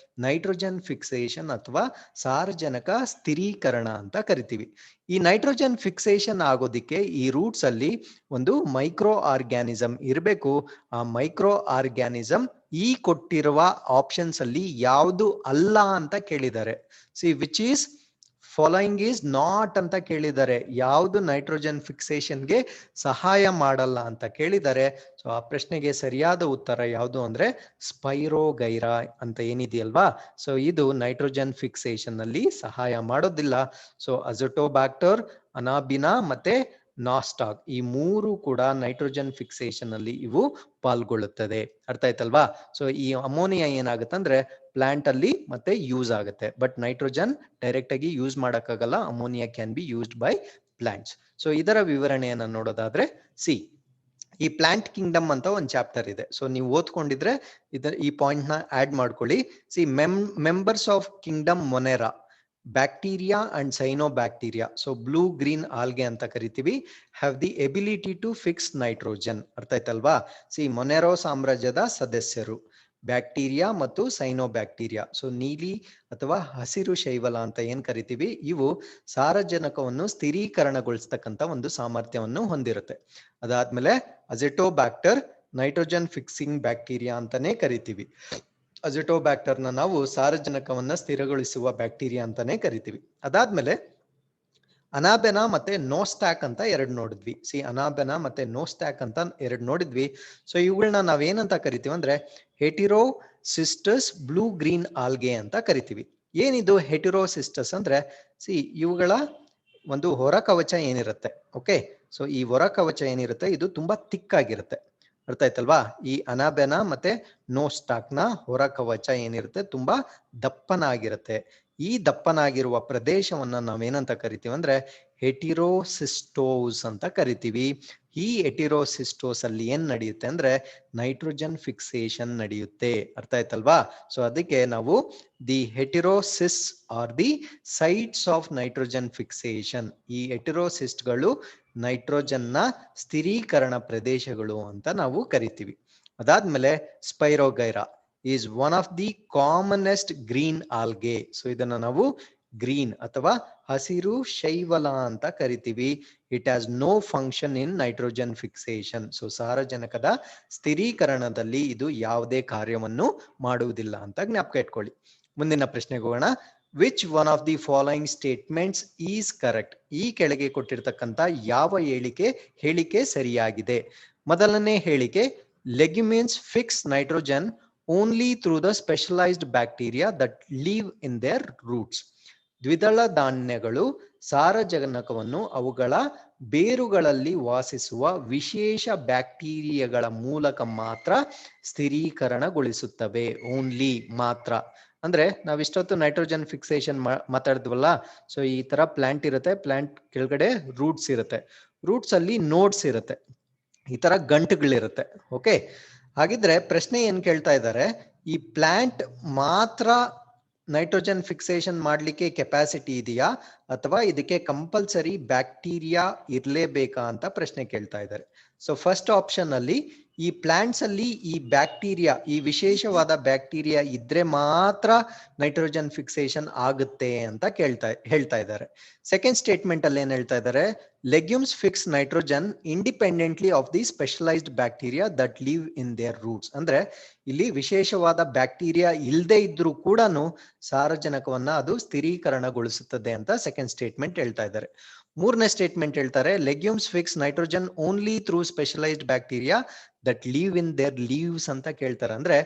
ನೈಟ್ರೋಜನ್ ಫಿಕ್ಸೇಷನ್ ಅಥವಾ ಸಾರಜನಕ ಸ್ಥಿರೀಕರಣ ಅಂತ ಕರಿತೀವಿ. ಈ ನೈಟ್ರೋಜನ್ ಫಿಕ್ಸೇಷನ್ ಆಗೋದಿಕ್ಕೆ ಈ ರೂಟ್ಸ್ ಅಲ್ಲಿ ಒಂದು ಮೈಕ್ರೋ ಆರ್ಗ್ಯಾನಿಸಮ್ ಇರಬೇಕು. ಆ ಮೈಕ್ರೋ ಆರ್ಗ್ಯಾನಿಸಮ್ ಈ ಕೊಟ್ಟಿರುವ ಆಪ್ಷನ್ಸ್ ಅಲ್ಲಿ ಯಾವುದು ಅಲ್ಲ ಅಂತ ಕೇಳಿದ್ದಾರೆ. C which is following is not ಅಂತ ಕೇಳಿದ್ದಾರೆ. ಯಾವುದು ನೈಟ್ರೋಜನ್ ಫಿಕ್ಸೇಷನ್ಗೆ ಸಹಾಯ ಮಾಡಲ್ಲ ಅಂತ ಕೇಳಿದ್ದಾರೆ. ಸೊ ಆ ಪ್ರಶ್ನೆಗೆ ಸರಿಯಾದ ಉತ್ತರ ಯಾವುದು ಅಂದ್ರೆ ಸ್ಪೈರೋಗೈರಾ ಅಂತ ಏನಿದೆಯಲ್ವಾ, ಸೊ ಇದು ನೈಟ್ರೋಜನ್ ಫಿಕ್ಸೇಷನ್ ನಲ್ಲಿ ಸಹಾಯ ಮಾಡೋದಿಲ್ಲ. ಸೊ ಅಜೋಟೋಬ್ಯಾಕ್ಟರ್, ಅನಾಬಿನಾ ಮತ್ತೆ ನಾಸ್ಟಾಕ್ ಈ ಮೂರು ಕೂಡ ನೈಟ್ರೋಜನ್ ಫಿಕ್ಸೇಷನ್ ಅಲ್ಲಿ ಇವು ಪಾಲ್ಗೊಳ್ಳುತ್ತದೆ. ಅರ್ಥ ಆಯ್ತಲ್ವಾ? ಸೊ ಈ ಅಮೋನಿಯಾ ಏನಾಗುತ್ತೆ ಪ್ಲಾಂಟ್ ಅಲ್ಲಿ ಮತ್ತೆ ಯೂಸ್ ಆಗುತ್ತೆ, ಬಟ್ ನೈಟ್ರೋಜನ್ ಡೈರೆಕ್ಟ್ ಆಗಿ ಯೂಸ್ ಮಾಡಕ್ಕಾಗಲ್ಲ. Ammonia can be used by plants. So ಇದರ ವಿವರಣೆಯನ್ನ ನೋಡೋದಾದ್ರೆ ಈ ಪ್ಲಾಂಟ್ ಕಿಂಗ್ಡಮ್ ಅಂತ ಒಂದು ಚಾಪ್ಟರ್ ಇದೆ. ಸೊ ನೀವು ಓದ್ಕೊಂಡಿದ್ರೆ ಈ ಪಾಯಿಂಟ್ ನ ಆಡ್ ಮಾಡ್ಕೊಳ್ಳಿ. Members of kingdom Monera, bacteria and cyanobacteria, so blue green algae ಅಂತ ಕರಿತೀವಿ, have the ability to fix nitrogen. ಅರ್ಥ ಆಯ್ತಲ್ವಾ? ಮೊನೆರೋ ಸಾಮ್ರಾಜ್ಯದ ಸದಸ್ಯರು ಬ್ಯಾಕ್ಟೀರಿಯಾ ಮತ್ತು ಸೈನೋಬ್ಯಾಕ್ಟೀರಿಯಾ, ಸೊ ನೀಲಿ ಅಥವಾ ಹಸಿರು ಶೈವಲ ಅಂತ ಏನ್ ಕರಿತೀವಿ, ಇವು ಸಾರಜನಕವನ್ನು ಸ್ಥಿರೀಕರಣಗೊಳಿಸ್ತಕ್ಕಂಥ ಒಂದು ಸಾಮರ್ಥ್ಯವನ್ನು ಹೊಂದಿರುತ್ತೆ. ಅದಾದ್ಮೇಲೆ ಅಜೆಟೋಬ್ಯಾಕ್ಟರ್ ನೈಟ್ರೋಜನ್ ಫಿಕ್ಸಿಂಗ್ ಬ್ಯಾಕ್ಟೀರಿಯಾ ಅಂತಾನೆ ಕರಿತೀವಿ. ಅಜೆಟೋಬ್ಯಾಕ್ಟರ್ ನಾವು ಸಾರಜನಕವನ್ನ ಸ್ಥಿರಗೊಳಿಸುವ ಬ್ಯಾಕ್ಟೀರಿಯಾ ಅಂತಾನೆ ಕರಿತೀವಿ. ಅದಾದ್ಮೇಲೆ ಅನಾಬೆನಾ ಮತ್ತೆ ನೋಸ್ಟ್ಯಾಕ್ ಅಂತ ಎರಡು ನೋಡಿದ್ವಿ. ಅನಾಬೆನಾ ಮತ್ತೆ ನೋಸ್ಟ್ಯಾಕ್ ಅಂತ ಎರಡು ನೋಡಿದ್ವಿ. ಸೊ ಇವುಗಳನ್ನ ನಾವೇನಂತ ಕರಿತೀವಿ ಅಂದ್ರೆ ಹೆಟಿರೋಸಿಸ್ಟಸ್ ಬ್ಲೂ ಗ್ರೀನ್ ಆಲ್ಗೆ ಅಂತ ಕರಿತೀವಿ. ಏನಿದು ಹೆಟಿರೋಸಿಸ್ಟಸ್ ಅಂದ್ರೆ ಇವುಗಳ ಒಂದು ಹೊರ ಕವಚ ಏನಿರುತ್ತೆ, ಓಕೆ, ಸೊ ಈ ಹೊರ ಕವಚ ಏನಿರುತ್ತೆ ಇದು ತುಂಬಾ ತಿಕ್ಕಾಗಿರುತ್ತೆ. ಅರ್ಥ ಆಯ್ತಲ್ವಾ? ಈ ಅನಾಬೆನಾ ಮತ್ತೆ ನೋಸ್ಟಾಕ್ ನ ಹೊರ ಕವಚ ಏನಿರುತ್ತೆ ತುಂಬಾ ದಪ್ಪನಾಗಿರುತ್ತೆ. ಈ ದಪ್ಪನಾಗಿರುವ ಪ್ರದೇಶವನ್ನ ನಾವೇನಂತ ಕರಿತೀವಿ ಅಂದ್ರೆ ಹೆಟಿರೋಸಿಸ್ಟೋಸ್ ಅಂತ ಕರಿತೀವಿ. ಈ ಹೆಟಿರೋಸಿಸ್ಟೋಸ್ ಅಲ್ಲಿ ಏನ್ ನಡೆಯುತ್ತೆ ಅಂದ್ರೆ ನೈಟ್ರೋಜನ್ ಫಿಕ್ಸೇಷನ್ ನಡೆಯುತ್ತೆ. ಅರ್ಥ ಆಯ್ತಲ್ವಾ? ಸೊ ಅದಕ್ಕೆ ನಾವು the heterocysts are the sites of nitrogen fixation, ಈ ಹೆಟಿರೋಸಿಸ್ಟ್ ಗಳು ನೈಟ್ರೋಜನ್ ನ ಸ್ಥಿರೀಕರಣ ಪ್ರದೇಶಗಳು ಅಂತ ನಾವು ಕರಿತೀವಿ. ಅದಾದ್ಮೇಲೆ Spirogyra is one of the commonest green algae. So ಇದನ್ನ ನಾವು ಗ್ರೀನ್ ಅಥವಾ ಹಸಿರು ಶೈವಲ ಅಂತ ಕರಿತೀವಿ. It has no function in nitrogen fixation. So ಸಾರಜನಕದ ಸ್ಥಿರೀಕರಣದಲ್ಲಿ ಇದು ಯಾವುದೇ ಕಾರ್ಯವನ್ನು ಮಾಡುವುದಿಲ್ಲ ಅಂತ ಜ್ಞಾಪಕ ಇಟ್ಕೊಳ್ಳಿ. ಮುಂದಿನ ಪ್ರಶ್ನೆಗೆ ಹೋಗೋಣ. Which one of the following statements is correct? ಈ ಕೆಳಗೆ ಕೊಟ್ಟಿರ್ತಕ್ಕಂಥ ಯಾವ ಹೇಳಿಕೆ ಸರಿಯಾಗಿದೆ? ಮೊದಲನೇ ಹೇಳಿಕೆ, legumes fix nitrogen only through the specialised bacteria that live in their roots. ದ್ವಿದಳ ಧಾನ್ಯಗಳು ಸಾರಜನಕವನ್ನು ಅವುಗಳ ಬೇರುಗಳಲ್ಲಿ ವಾಸಿಸುವ ವಿಶೇಷ ಬ್ಯಾಕ್ಟೀರಿಯಾಗಳ ಮೂಲಕ ಮಾತ್ರ ಸ್ಥಿರೀಕರಣಗೊಳಿಸುತ್ತವೆ. ಓನ್ಲಿ, ಮಾತ್ರ. ಅಂದ್ರೆ ನಾವಿಷ್ಟೊತ್ತು ನೈಟ್ರೋಜನ್ ಫಿಕ್ಸೇಷನ್ ಮಾತಾಡಿದ್ವಲ್ಲ, ಸೊ ಈ ತರ ಪ್ಲಾಂಟ್ ಇರುತ್ತೆ, ಪ್ಲಾಂಟ್ ಕೆಳಗಡೆ ರೂಟ್ಸ್ ಇರುತ್ತೆ, ರೂಟ್ಸ್ ಅಲ್ಲಿ ನೋಡ್ಸ್ ಇರುತ್ತೆ, ಈ ತರ ಗಂಟುಗಳಿರುತ್ತೆ. ಓಕೆ, ಹಾಗಿದ್ರೆ ಪ್ರಶ್ನೆ ಏನ್ ಕೇಳ್ತಾ ಇದ್ದಾರೆ, ಈ ಪ್ಲಾಂಟ್ ಮಾತ್ರ ನೈಟ್ರೋಜನ್ ಫಿಕ್ಸೇಷನ್ ಮಾಡ್ಲಿಕ್ಕೆ ಕೆಪಾಸಿಟಿ ಇದೆಯಾ ಅಥವಾ ಇದಕ್ಕೆ ಕಂಪಲ್ಸರಿ ಬ್ಯಾಕ್ಟೀರಿಯಾ ಇರ್ಲೇಬೇಕಾ ಅಂತ ಪ್ರಶ್ನೆ ಕೇಳ್ತಾ ಇದ್ದಾರೆ. ಸೊ ಫಸ್ಟ್ ಆಪ್ಷನ್ ಅಲ್ಲಿ ಈ ಪ್ಲಾಂಟ್ಸ್ ಅಲ್ಲಿ ಈ ಬ್ಯಾಕ್ಟೀರಿಯಾ, ಈ ವಿಶೇಷವಾದ ಬ್ಯಾಕ್ಟೀರಿಯಾ ಇದ್ರೆ ಮಾತ್ರ ನೈಟ್ರೋಜನ್ ಫಿಕ್ಸೇಷನ್ ಆಗುತ್ತೆ ಅಂತ ಹೇಳ್ತಾ ಇದ್ದಾರೆ. ಸೆಕೆಂಡ್ ಸ್ಟೇಟ್ಮೆಂಟ್ ಅಲ್ಲಿ ಏನ್ ಹೇಳ್ತಾ ಇದ್ದಾರೆ, legumes fix nitrogen independently of the specialised bacteria that live in their roots. ಅಂದ್ರೆ ಇಲ್ಲಿ ವಿಶೇಷವಾದ ಬ್ಯಾಕ್ಟೀರಿಯಾ ಇಲ್ಲದೆ ಇದ್ರೂ ಕೂಡ ಸಾರಜನಕವನ್ನ ಅದು ಸ್ಥಿರೀಕರಣಗೊಳಿಸುತ್ತದೆ ಅಂತ ಸೆಕೆಂಡ್ ಸ್ಟೇಟ್ಮೆಂಟ್ ಹೇಳ್ತಾ ಇದ್ದಾರೆ. ಮೂರನೇ ಸ್ಟೇಟ್ಮೆಂಟ್ ಹೇಳ್ತಾರೆ, legumes fix nitrogen only through specialised bacteria that live in there leaves ಅಂತ ಕೇಳ್ತಾರೆ. ಅಂದ್ರೆ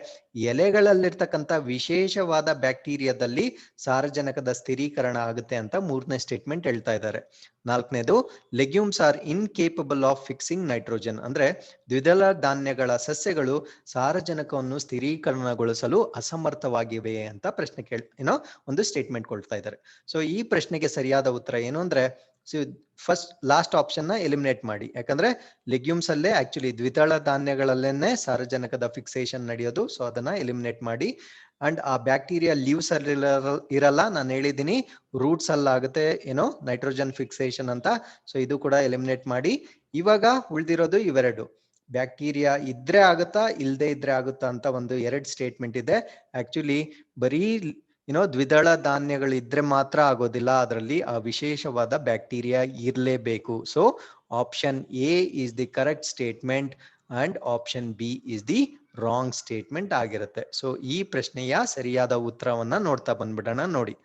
ಎಲೆಗಳಲ್ಲಿರ್ತಕ್ಕಂಥ ವಿಶೇಷವಾದ ಬ್ಯಾಕ್ಟೀರಿಯಾದಲ್ಲಿ ಸಾರಜನಕದ ಸ್ಥಿರೀಕರಣ ಆಗುತ್ತೆ ಅಂತ ಮೂರನೇ ಸ್ಟೇಟ್ಮೆಂಟ್ ಹೇಳ್ತಾ ಇದ್ದಾರೆ. ನಾಲ್ಕನೇದು, legumes are incapable of fixing nitrogen. ಅಂದ್ರೆ ದ್ವಿದಳ ಧಾನ್ಯಗಳ ಸಸ್ಯಗಳು ಸಾರಜನಕವನ್ನು ಸ್ಥಿರೀಕರಣಗೊಳಿಸಲು ಅಸಮರ್ಥವಾಗಿವೆ ಅಂತ ಪ್ರಶ್ನೆ ಒಂದು ಸ್ಟೇಟ್ಮೆಂಟ್ ಕೊಡ್ತಾ ಇದ್ದಾರೆ. ಸೊ ಈ ಪ್ರಶ್ನೆಗೆ ಸರಿಯಾದ ಉತ್ತರ ಏನು ಅಂದ್ರೆ ಸೊ ಫಸ್ಟ್ ಲಾಸ್ಟ್ ಆಪ್ಷನ್ ನ ಎಲಿಮಿನೇಟ್ ಮಾಡಿ, ಯಾಕಂದ್ರೆ ಲೆಗ್ಯೂಮ್ಸ್ ಅಲ್ಲೇ ಆಕ್ಚುಲಿ ದ್ವಿದಳ ಧಾನ್ಯಗಳಲ್ಲೇನೆ ಸಾರಜನಕದ ಫಿಕ್ಸೇಷನ್ ನಡೆಯೋದು. ಸೊ ಅದನ್ನ ಎಲಿಮಿನೇಟ್ ಮಾಡಿ. ಅಂಡ್ ಆ ಬ್ಯಾಕ್ಟೀರಿಯಾ ಲೀವ್ಸ್ ಅಲ್ಲಿ ಇರಲ್ಲ, ನಾನು ಹೇಳಿದ್ದೀನಿ ರೂಟ್ಸ್ ಅಲ್ಲಿ ಆಗುತ್ತೆ ಏನೋ ನೈಟ್ರೋಜನ್ ಫಿಕ್ಸೇಷನ್ ಅಂತ. ಸೊ ಇದು ಕೂಡ ಎಲಿಮಿನೇಟ್ ಮಾಡಿ. ಇವಾಗ ಉಳಿದಿರೋದು ಇವೆರಡು, ಬ್ಯಾಕ್ಟೀರಿಯಾ ಇದ್ರೆ ಆಗುತ್ತಾ ಇಲ್ದೇ ಇದ್ರೆ ಆಗುತ್ತಾ ಅಂತ ಒಂದು ಎರಡು ಸ್ಟೇಟ್ಮೆಂಟ್ ಇದೆ. ಆಕ್ಚುಲಿ ಬರೀ ದ್ವಿದಳ ಧಾನ್ಯಗಳಿದ್ರೆ ಮಾತ್ರ ಆಗೋದಿಲ್ಲ, ಅದರಲ್ಲಿ ಆ ವಿಶೇಷವಾದ ಬ್ಯಾಕ್ಟೀರಿಯಾ ಇರಲೇಬೇಕು. So option A is the correct statement and option B is the wrong statement ಆಗಿರುತ್ತೆ. ಸೊ ಈ ಪ್ರಶ್ನೆಯ ಸರಿಯಾದ ಉತ್ತರವನ್ನ ನೋಡ್ತಾ ಬಂದ್ಬಿಡೋಣ. ನೋಡಿ,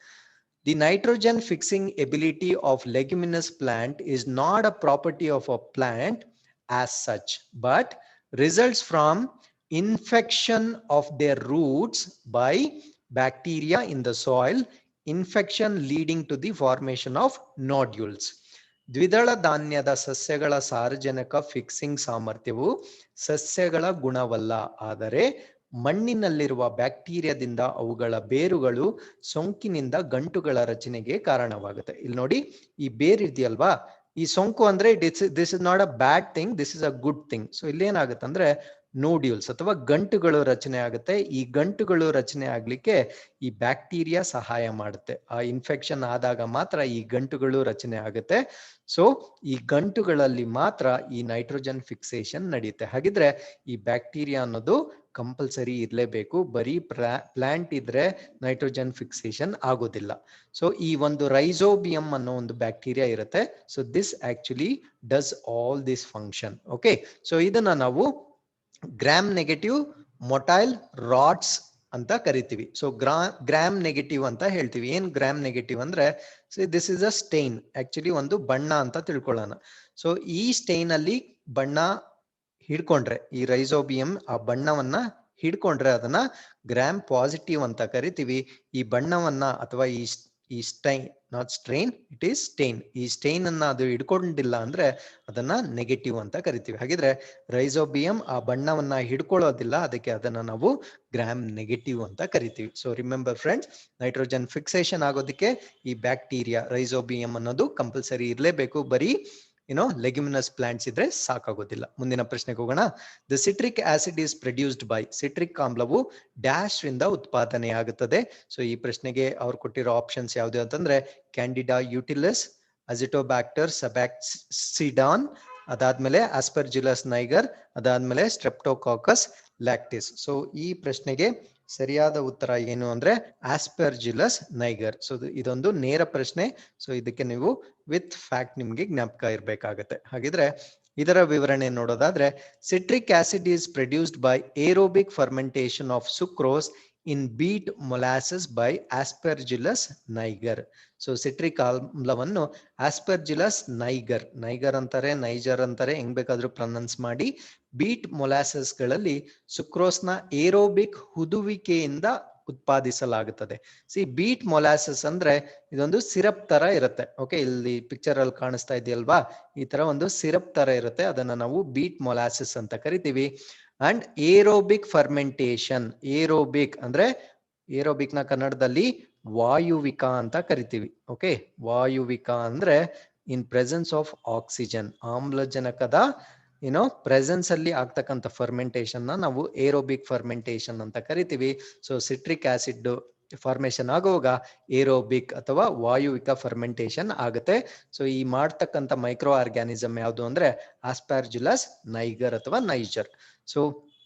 the nitrogen fixing ability of leguminous plant is not a property of a plant as such, but results from infection of their roots by bacteria in the soil, infection leading to the formation of nodules. ದ್ವಿದಳ ಧಾನ್ಯದ ಸಸ್ಯಗಳ ಸಾರಜನಕ fixing ಸಾಮರ್ಥ್ಯವು ಸಸ್ಯಗಳ ಗುಣವಲ್ಲ, ಆದರೆ ಮಣ್ಣಿನಲ್ಲಿರುವ ಬ್ಯಾಕ್ಟೀರಿಯಾದಿಂದ ಅವುಗಳ ಬೇರುಗಳು ಸೋಂಕಿನಿಂದ ಗಂಟುಗಳ ರಚನೆಗೆ ಕಾರಣವಾಗುತ್ತೆ. ಇಲ್ಲಿ ನೋಡಿ, ಈ ಬೇರು ಇದೆಯಲ್ವಾ, ಈ ಸೋಂಕು ಅಂದ್ರೆ this is not a bad thing, this is a good thing. So ಇಲ್ಲೇನಾಗುತ್ತೆ ಅಂದ್ರೆ ನೋಡ್ಯೂಲ್ಸ್ ಅಥವಾ ಗಂಟುಗಳು ರಚನೆ ಆಗುತ್ತೆ. ಈ ಗಂಟುಗಳು ರಚನೆ ಆಗ್ಲಿಕ್ಕೆ ಈ ಬ್ಯಾಕ್ಟೀರಿಯಾ ಸಹಾಯ ಮಾಡುತ್ತೆ. ಆ ಇನ್ಫೆಕ್ಷನ್ ಆದಾಗ ಮಾತ್ರ ಈ ಗಂಟುಗಳು ರಚನೆ ಆಗುತ್ತೆ. ಸೊ ಈ ಗಂಟುಗಳಲ್ಲಿ ಮಾತ್ರ ಈ ನೈಟ್ರೋಜನ್ ಫಿಕ್ಸೇಷನ್ ನಡೆಯುತ್ತೆ. ಹಾಗಿದ್ರೆ ಈ ಬ್ಯಾಕ್ಟೀರಿಯಾ ಅನ್ನೋದು ಕಂಪಲ್ಸರಿ ಇರಲೇಬೇಕು, ಬರೀ ಪ್ಲಾಂಟ್ ಇದ್ರೆ ನೈಟ್ರೋಜನ್ ಫಿಕ್ಸೇಷನ್ ಆಗೋದಿಲ್ಲ. ಸೊ ಈ ಒಂದು ರೈಸೋಬಿಯಂ ಅನ್ನೋ ಒಂದು ಬ್ಯಾಕ್ಟೀರಿಯಾ ಇರುತ್ತೆ. So this actually does all this function. Okay, so ಇದನ್ನ ನಾವು ಗ್ರಾಮ್ ನೆಗೆಟಿವ್ ಮೊಟೈಲ್ ರಾಟ್ಸ್ ಅಂತ ಕರಿತೀವಿ. ಸೊ ಗ್ರಾಮ್ ನೆಗೆಟಿವ್ ಅಂತ ಹೇಳ್ತೀವಿ. ಏನ್ ಗ್ರಾಮ್ ನೆಗೆಟಿವ್ ಅಂದ್ರೆ, this is a stain, actually ಒಂದು ಬಣ್ಣ ಅಂತ ತಿಳ್ಕೊಳ್ಳೋಣ. ಸೊ ಈ ಸ್ಟೈನ್ ಅಲ್ಲಿ ಬಣ್ಣ ಹಿಡ್ಕೊಂಡ್ರೆ, ಈ ರೈಸೋಬಿಯಂ ಆ ಬಣ್ಣವನ್ನ ಹಿಡ್ಕೊಂಡ್ರೆ ಅದನ್ನ ಗ್ರಾಮ್ ಪಾಸಿಟಿವ್ ಅಂತ ಕರಿತೀವಿ. ಈ ಬಣ್ಣವನ್ನ ಅಥವಾ ಈ stain, not strain, it is stain, ಈ ಸ್ಟೈನ್ ಅನ್ನ ಅದು ಹಿಡ್ಕೊಂಡಿಲ್ಲ ಅಂದ್ರೆ ಅದನ್ನ ನೆಗೆಟಿವ್ ಅಂತ ಕರಿತೀವಿ. ಹಾಗಿದ್ರೆ ರೈಸೋಬಿಯಂ ಆ ಬಣ್ಣವನ್ನ ಹಿಡ್ಕೊಳ್ಳೋದಿಲ್ಲ, ಅದಕ್ಕೆ ಅದನ್ನ ನಾವು ಗ್ರಾಮ್ ನೆಗೆಟಿವ್ ಅಂತ ಕರಿತೀವಿ. So remember friends, nitrogen fixation ಆಗೋದಕ್ಕೆ ಈ ಬ್ಯಾಕ್ಟೀರಿಯಾ ರೈಸೋಬಿಯಂ ಅನ್ನೋದು ಕಂಪಲ್ಸರಿ ಇರಲೇಬೇಕು, ಬರೀ ಲೆಗ್ಯುಮಿನಸ್ ಪ್ಲಾಂಟ್ಸ್ ಇದ್ರೆ ಸಾಕಾಗೋದಿಲ್ಲ. ಮುಂದಿನ ಪ್ರಶ್ನೆಗೆ ಹೋಗೋಣ. The citric acid is produced by, citric ಆಮ್ಲವು ಡ್ಯಾಶ್ ರಿಂದ ಉತ್ಪಾದನೆ ಆಗುತ್ತದೆ. ಸೊ ಈ ಪ್ರಶ್ನೆಗೆ ಅವ್ರು ಕೊಟ್ಟಿರೋ ಆಪ್ಷನ್ಸ್ ಯಾವ್ದು ಅಂತಂದ್ರೆ ಕ್ಯಾಂಡಿಡಾ ಯುಟಿಲಸ್, ಅಜಿಟೋಬ್ಯಾಕ್ಟರ್ ಸಬ್ಯಾಕ್ಸಿಡಾನ್, ಅದಾದ್ಮೇಲೆ ಆಸ್ಪರ್ಜಿಲಸ್ ನೈಗರ್, ಅದಾದ್ಮೇಲೆ ಸ್ಟ್ರೆಪ್ಟೋಕಾಕಸ್ ಲ್ಯಾಕ್ಟಿಸ್. ಸೊ ಈ ಪ್ರಶ್ನೆಗೆ ಸರಿಯಾದ ಉತ್ತರ ಏನು ಅಂದ್ರೆ ಆಸ್ಪರ್ಜಿಲಸ್ ನೈಗರ್. ಸೊ ಇದೊಂದು ನೇರ ಪ್ರಶ್ನೆ. ಸೊ ಇದಕ್ಕೆ ನೀವು ವಿತ್ ಫ್ಯಾಕ್ಟ್ ನಿಮ್ಗೆ ಜ್ಞಾಪಕ ಇರಬೇಕಾಗತ್ತೆ. ಹಾಗಿದ್ರೆ ಇದರ ವಿವರಣೆ ನೋಡೋದಾದ್ರೆ, citric acid is produced by aerobic fermentation of sucrose in beet molasses by Aspergillus niger. So citric ಆಮ್ಲವನ್ನು ಆಸ್ಪರ್ಜಿಲಸ್ ನೈಗರ್, ನೈಗರ್ ಅಂತಾರೆ, ನೈಜರ್ ಅಂತಾರೆ, ಹೆಂಗ್ ಬೇಕಾದ್ರೂ ಪ್ರೊನೌನ್ಸ್ ಮಾಡಿ, ಬೀಟ್ ಮೊಲಾಸಸ್ ಗಳಲ್ಲಿ ಸುಕ್ರೋಸ್ನ ಏರೋಬಿಕ್ ಹುದುವಿಕೆಯಿಂದ ಉತ್ಪಾದಿಸಲಾಗುತ್ತದೆ. ಬೀಟ್ ಮೊಲಾಸಸ್ ಅಂದ್ರೆ ಇದೊಂದು ಸಿರಪ್ ತರ ಇರುತ್ತೆ. ಓಕೆ, ಇಲ್ಲಿ ಪಿಕ್ಚರ್ ಅಲ್ಲಿ ಕಾಣಿಸ್ತಾ ಇದೆಯಲ್ವಾ, ಈ ತರ ಒಂದು ಸಿರಪ್ ತರ ಇರುತ್ತೆ, ಅದನ್ನ ನಾವು ಬೀಟ್ ಮೊಲಾಸಸ್ ಅಂತ ಕರಿತೀವಿ. ಅಂಡ್ ಏರೋಬಿಕ್ ಫರ್ಮೆಂಟೇಶನ್, ಏರೋಬಿಕ್ ಅಂದ್ರೆ ಏರೋಬಿಕ್ ನ ಕನ್ನಡದಲ್ಲಿ ವಾಯುವಿಕ ಅಂತ ಕರಿತೀವಿ. ಓಕೆ, ವಾಯುವಿಕ ಅಂದ್ರೆ ಇನ್ ಪ್ರೆಸೆನ್ಸ್ ಆಫ್ ಆಕ್ಸಿಜನ್, ಆಮ್ಲಜನಕದ ಪ್ರೆಸೆನ್ಸ್ ಅಲ್ಲಿ ಆಗ್ತಕ್ಕಂಥ ಫರ್ಮೆಂಟೇಶನ್ ನಾವು ಏರೋಬಿಕ್ ಫರ್ಮೆಂಟೇಶನ್ ಅಂತ ಕರಿತೀವಿ. ಸೊ ಸಿಟ್ರಿಕ್ ಆಸಿಡ್ ಫಾರ್ಮೇಶನ್ ಆಗುವಾಗ ಏರೋಬಿಕ್ ಅಥವಾ ವಾಯುವಿಕ ಫರ್ಮೆಂಟೇಶನ್ ಆಗುತ್ತೆ. ಸೊ ಈ ಮಾಡ್ತಕ್ಕಂಥ ಮೈಕ್ರೋ ಆರ್ಗ್ಯಾನಿಸಮ್ ಯಾವುದು ಅಂದ್ರೆ ಆಸ್ಪರ್ಜಿಲಸ್ ನೈಗರ್ ಅಥವಾ ನೈಜರ್. ಸೊ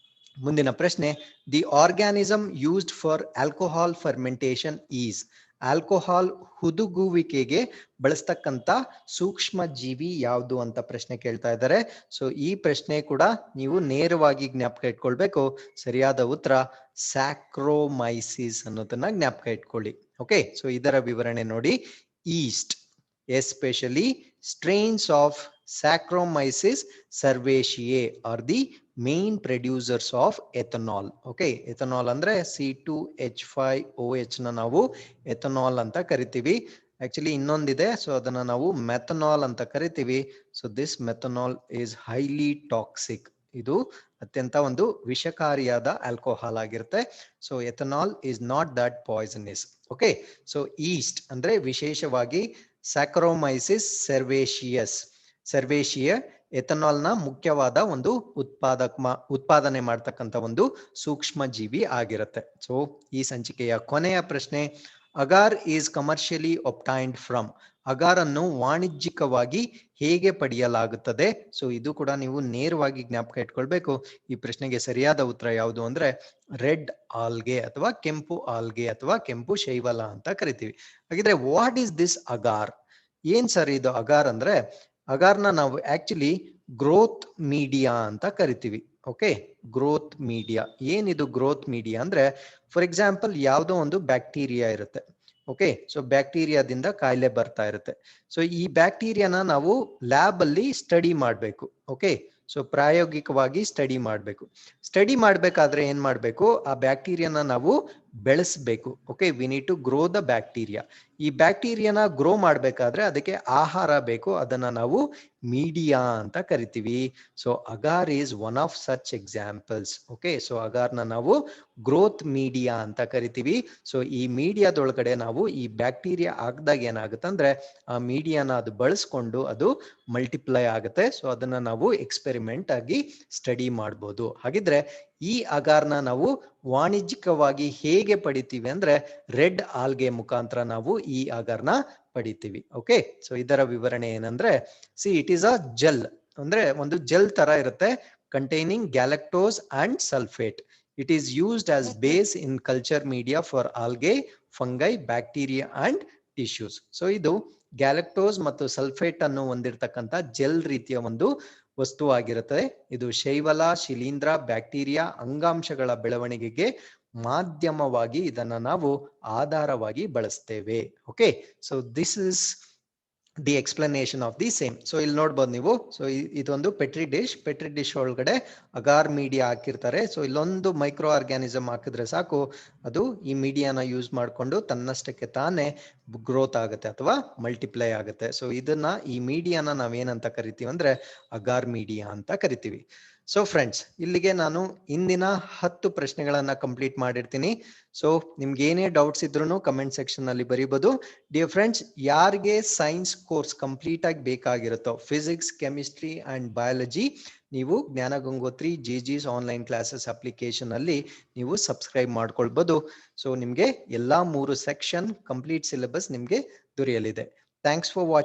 ಮುಂದಿನ ಪ್ರಶ್ನೆ, the organism used for alcohol fermentation is, alcohol ಹುದುಗುವಿಕೆಗೆ ಬಳಸ್ತಕ್ಕಂಥ ಸೂಕ್ಷ್ಮ ಜೀವಿ ಯಾವುದು ಅಂತ ಪ್ರಶ್ನೆ ಕೇಳ್ತಾ ಇದ್ದಾರೆ. ಸೊ ಈ ಪ್ರಶ್ನೆ ಕೂಡ ನೀವು ನೇರವಾಗಿ ಜ್ಞಾಪಕ ಇಟ್ಕೊಳ್ಬೇಕು. ಸರಿಯಾದ ಉತ್ತರ ಸ್ಯಾಕ್ರೋಮೈಸಿಸ್ ಅನ್ನೋದನ್ನ ಜ್ಞಾಪಕ ಇಟ್ಕೊಳ್ಳಿ. ಓಕೆ, ಸೊ ಇದರ ವಿವರಣೆ ನೋಡಿ. East, especially strains of Saccharomyces cerevisiae are the main producers of ethanol. Okay, ethanol ಅಂದ್ರೆ C2H5OH ನ ನಾವು ethanol ಅಂತ ಕರಿತೀವಿ. ಆಕ್ಚುಲಿ ಇನ್ನೊಂದಿದೆ, ಸೊ ಅದನ್ನ ನಾವು ಮೆಥನಾಲ್ ಅಂತ ಕರಿತೀವಿ. So this methanol is highly toxic, ಇದು ಅತ್ಯಂತ ಒಂದು ವಿಷಕಾರಿಯಾದ ಆಲ್ಕೋಹಾಲ್ ಆಗಿರುತ್ತೆ. So ethanol is not that poisonous. Okay, so yeast ಅಂದ್ರೆ ವಿಶೇಷವಾಗಿ ಸ್ಯಾಕರೋಮೈಸಿಸ್ ಸರ್ವೇಶಿಯ ಎಥನಾಲ್ನ ಮುಖ್ಯವಾದ ಒಂದು ಉತ್ಪಾದನೆ ಮಾಡ್ತಕ್ಕಂಥ ಒಂದು ಸೂಕ್ಷ್ಮ ಜೀವಿ ಆಗಿರುತ್ತೆ. ಸೊ ಈ ಸಂಚಿಕೆಯ ಕೊನೆಯ ಪ್ರಶ್ನೆ, agar is commercially obtained from. Agar ಅನ್ನು ವಾಣಿಜ್ಯಿಕವಾಗಿ ಹೇಗೆ ಪಡೆಯಲಾಗುತ್ತದೆ? ಸೊ ಇದು ಕೂಡ ನೀವು ನೇರವಾಗಿ ಜ್ಞಾಪಕ ಇಟ್ಕೊಳ್ಬೇಕು. ಈ ಪ್ರಶ್ನೆಗೆ ಸರಿಯಾದ ಉತ್ತರ ಯಾವುದು ಅಂದ್ರೆ ರೆಡ್ ಆಲ್ಗೆ ಅಥವಾ ಕೆಂಪು ಆಲ್ಗೆ ಅಥವಾ ಕೆಂಪು ಶೈವಲ ಅಂತ ಕರಿತೀವಿ. ಹಾಗಿದ್ರೆ ವಾಟ್ ಈಸ್ ದಿಸ್ ಅಗಾರ್? ಏನ್ ಸರ್ ಇದು ಅಗಾರ್ ಅಂದ್ರೆ? ಅಗಾರ್ನ ನಾವು ಆಕ್ಚುಲಿ ಗ್ರೋತ್ ಮೀಡಿಯಾ ಅಂತ ಕರಿತೀವಿ. Okay, growth media. ಏನಿದು ಗ್ರೋತ್ ಮೀಡಿಯಾ ಅಂದ್ರೆ, ಫಾರ್ ಎಕ್ಸಾಂಪಲ್ ಯಾವುದೋ ಒಂದು ಬ್ಯಾಕ್ಟೀರಿಯಾ ಇರುತ್ತೆ. ಓಕೆ, ಸೊ ಬ್ಯಾಕ್ಟೀರಿಯಾದಿಂದ ಕಾಯಿಲೆ ಬರ್ತಾ ಇರುತ್ತೆ. ಸೊ ಈ ಬ್ಯಾಕ್ಟೀರಿಯಾನ ನಾವು ಲ್ಯಾಬ್ ಅಲ್ಲಿ ಸ್ಟಡಿ ಮಾಡಬೇಕು. ಓಕೆ, ಸೊ ಪ್ರಾಯೋಗಿಕವಾಗಿ ಸ್ಟಡಿ ಮಾಡಬೇಕು. ಸ್ಟಡಿ ಮಾಡ್ಬೇಕಾದ್ರೆ ಏನ್ ಮಾಡ್ಬೇಕು? ಆ ಬ್ಯಾಕ್ಟೀರಿಯಾನ ನಾವು ಬೆಳೆಸಬೇಕು. Okay, we need to grow the bacteria. ಈ ಬ್ಯಾಕ್ಟೀರಿಯಾನ ಗ್ರೋ ಮಾಡ್ಬೇಕಾದ್ರೆ ಅದಕ್ಕೆ ಆಹಾರ ಬೇಕು, ಅದನ್ನ ನಾವು ಮೀಡಿಯಾ ಅಂತ ಕರಿತೀವಿ. So agar is one of such examples. Okay, so ಅಗಾರ್ನ ನಾವು ಗ್ರೋತ್ ಮೀಡಿಯಾ ಅಂತ ಕರಿತೀವಿ. ಸೊ ಈ ಮೀಡಿಯಾದೊಳಗಡೆ ನಾವು ಈ ಬ್ಯಾಕ್ಟೀರಿಯಾ ಹಾಕ್ದಾಗ ಏನಾಗುತ್ತೆ ಅಂದ್ರೆ ಆ ಮೀಡಿಯಾನ ಅದು ಬಳಸ್ಕೊಂಡು ಅದು ಮಲ್ಟಿಪ್ಲೈ ಆಗುತ್ತೆ. ಸೊ ಅದನ್ನ ನಾವು ಎಕ್ಸ್ಪೆರಿಮೆಂಟ್ ಆಗಿ ಸ್ಟಡಿ ಮಾಡ್ಬೋದು. ಹಾಗಿದ್ರೆ ಈ ಅಗಾರ್ನ ನಾವು ವಾಣಿಜ್ಯಿಕವಾಗಿ ಹೇಗೆ ಪಡಿತೀವಿ ಅಂದ್ರೆ ರೆಡ್ ಆಲ್ಗೆ ಮುಖಾಂತರ ನಾವು ಈ ಅಗಾರ್ನ ಪಡಿತೀವಿ. ಓಕೆ, ಸೊ ಇದರ ವಿವರಣೆ ಏನಂದ್ರೆ, ಇಟ್ ಈಸ್ ಅ ಜೆಲ್, ಅಂದ್ರೆ ಒಂದು ಜೆಲ್ ತರ ಇರುತ್ತೆ, containing galactose and sulphate. It is used as base in culture media for algae, fungi, bacteria and tissues. So ಇದು ಗ್ಯಾಲಕ್ಟೋಸ್ ಮತ್ತು ಸಲ್ಫೇಟ್ ಅನ್ನು ಹೊಂದಿರತಕ್ಕಂತ ಜೆಲ್ ರೀತಿಯ ಒಂದು ವಸ್ತು ಆಗಿರುತ್ತದೆ. ಇದು ಶೈವಲ, ಶಿಲೀಂಧ್ರ, ಬ್ಯಾಕ್ಟೀರಿಯಾ ಅಂಗಾಂಶಗಳ ಬೆಳವಣಿಗೆಗೆ ಮಾಧ್ಯಮವಾಗಿ ಇದನ್ನ ನಾವು ಆಧಾರವಾಗಿ ಬಳಸ್ತೇವೆ. Okay, so this is the explanation of the same. So ಇಲ್ಲಿ ನೋಡ್ಬೋದು ನೀವು. ಸೊ ಇದೊಂದು ಪೆಟ್ರಿ ಡಿಶ್ ಒಳಗಡೆ ಅಗಾರ್ ಮೀಡಿಯಾ ಹಾಕಿರ್ತಾರೆ. ಸೊ ಇಲ್ಲೊಂದು ಮೈಕ್ರೋ ಆರ್ಗ್ಯಾನಿಸಮ್ ಹಾಕಿದ್ರೆ ಸಾಕು, ಅದು ಈ ಮೀಡಿಯಾನ ಯೂಸ್ ಮಾಡಿಕೊಂಡು ತನ್ನಷ್ಟಕ್ಕೆ ತಾನೇ ಗ್ರೋತ್ ಆಗುತ್ತೆ ಅಥವಾ ಮಲ್ಟಿಪ್ಲೈ ಆಗುತ್ತೆ. ಸೊ ಇದನ್ನ, ಈ ಮೀಡಿಯಾನ ನಾವೇನಂತ ಕರಿತೀವಿ ಅಂದ್ರೆ ಅಗಾರ್ ಮೀಡಿಯಾ ಅಂತ ಕರಿತೀವಿ. ಸೊ ಫ್ರೆಂಡ್ಸ್, ಇಲ್ಲಿಗೆ ನಾನು ಇಂದಿನ 10 ಪ್ರಶ್ನೆಗಳನ್ನ ಕಂಪ್ಲೀಟ್ ಮಾಡಿರ್ತೀನಿ. ಸೊ ನಿಮ್ಗೆ ಏನೇ ಡೌಟ್ಸ್ ಇದ್ರೂ ಕಮೆಂಟ್ ಸೆಕ್ಷನ್ ಅಲ್ಲಿ ಬರೀಬಹುದು. ಡಿಯರ್ ಫ್ರೆಂಡ್ಸ್, ಯಾರಿಗೆ ಸೈನ್ಸ್ ಕೋರ್ಸ್ ಕಂಪ್ಲೀಟ್ ಆಗಿ ಬೇಕಾಗಿರುತ್ತೋ, ಫಿಸಿಕ್ಸ್, ಕೆಮಿಸ್ಟ್ರಿ ಅಂಡ್ ಬಯಾಲಜಿ, ನೀವು ಜ್ಞಾನ ಗಂಗೋತ್ರಿ ಜಿಜಿಸ್ ಆನ್ಲೈನ್ ಕ್ಲಾಸಸ್ ಅಪ್ಲಿಕೇಶನ್ ಅಲ್ಲಿ ನೀವು ಸಬ್ಸ್ಕ್ರೈಬ್ ಮಾಡ್ಕೊಳ್ಬಹುದು. ಸೊ ನಿಮ್ಗೆ ಎಲ್ಲಾ 3 ಸೆಕ್ಷನ್ ಕಂಪ್ಲೀಟ್ ಸಿಲೆಬಸ್ ನಿಮ್ಗೆ ದೊರೆಯಲಿದೆ. Thanks for watching.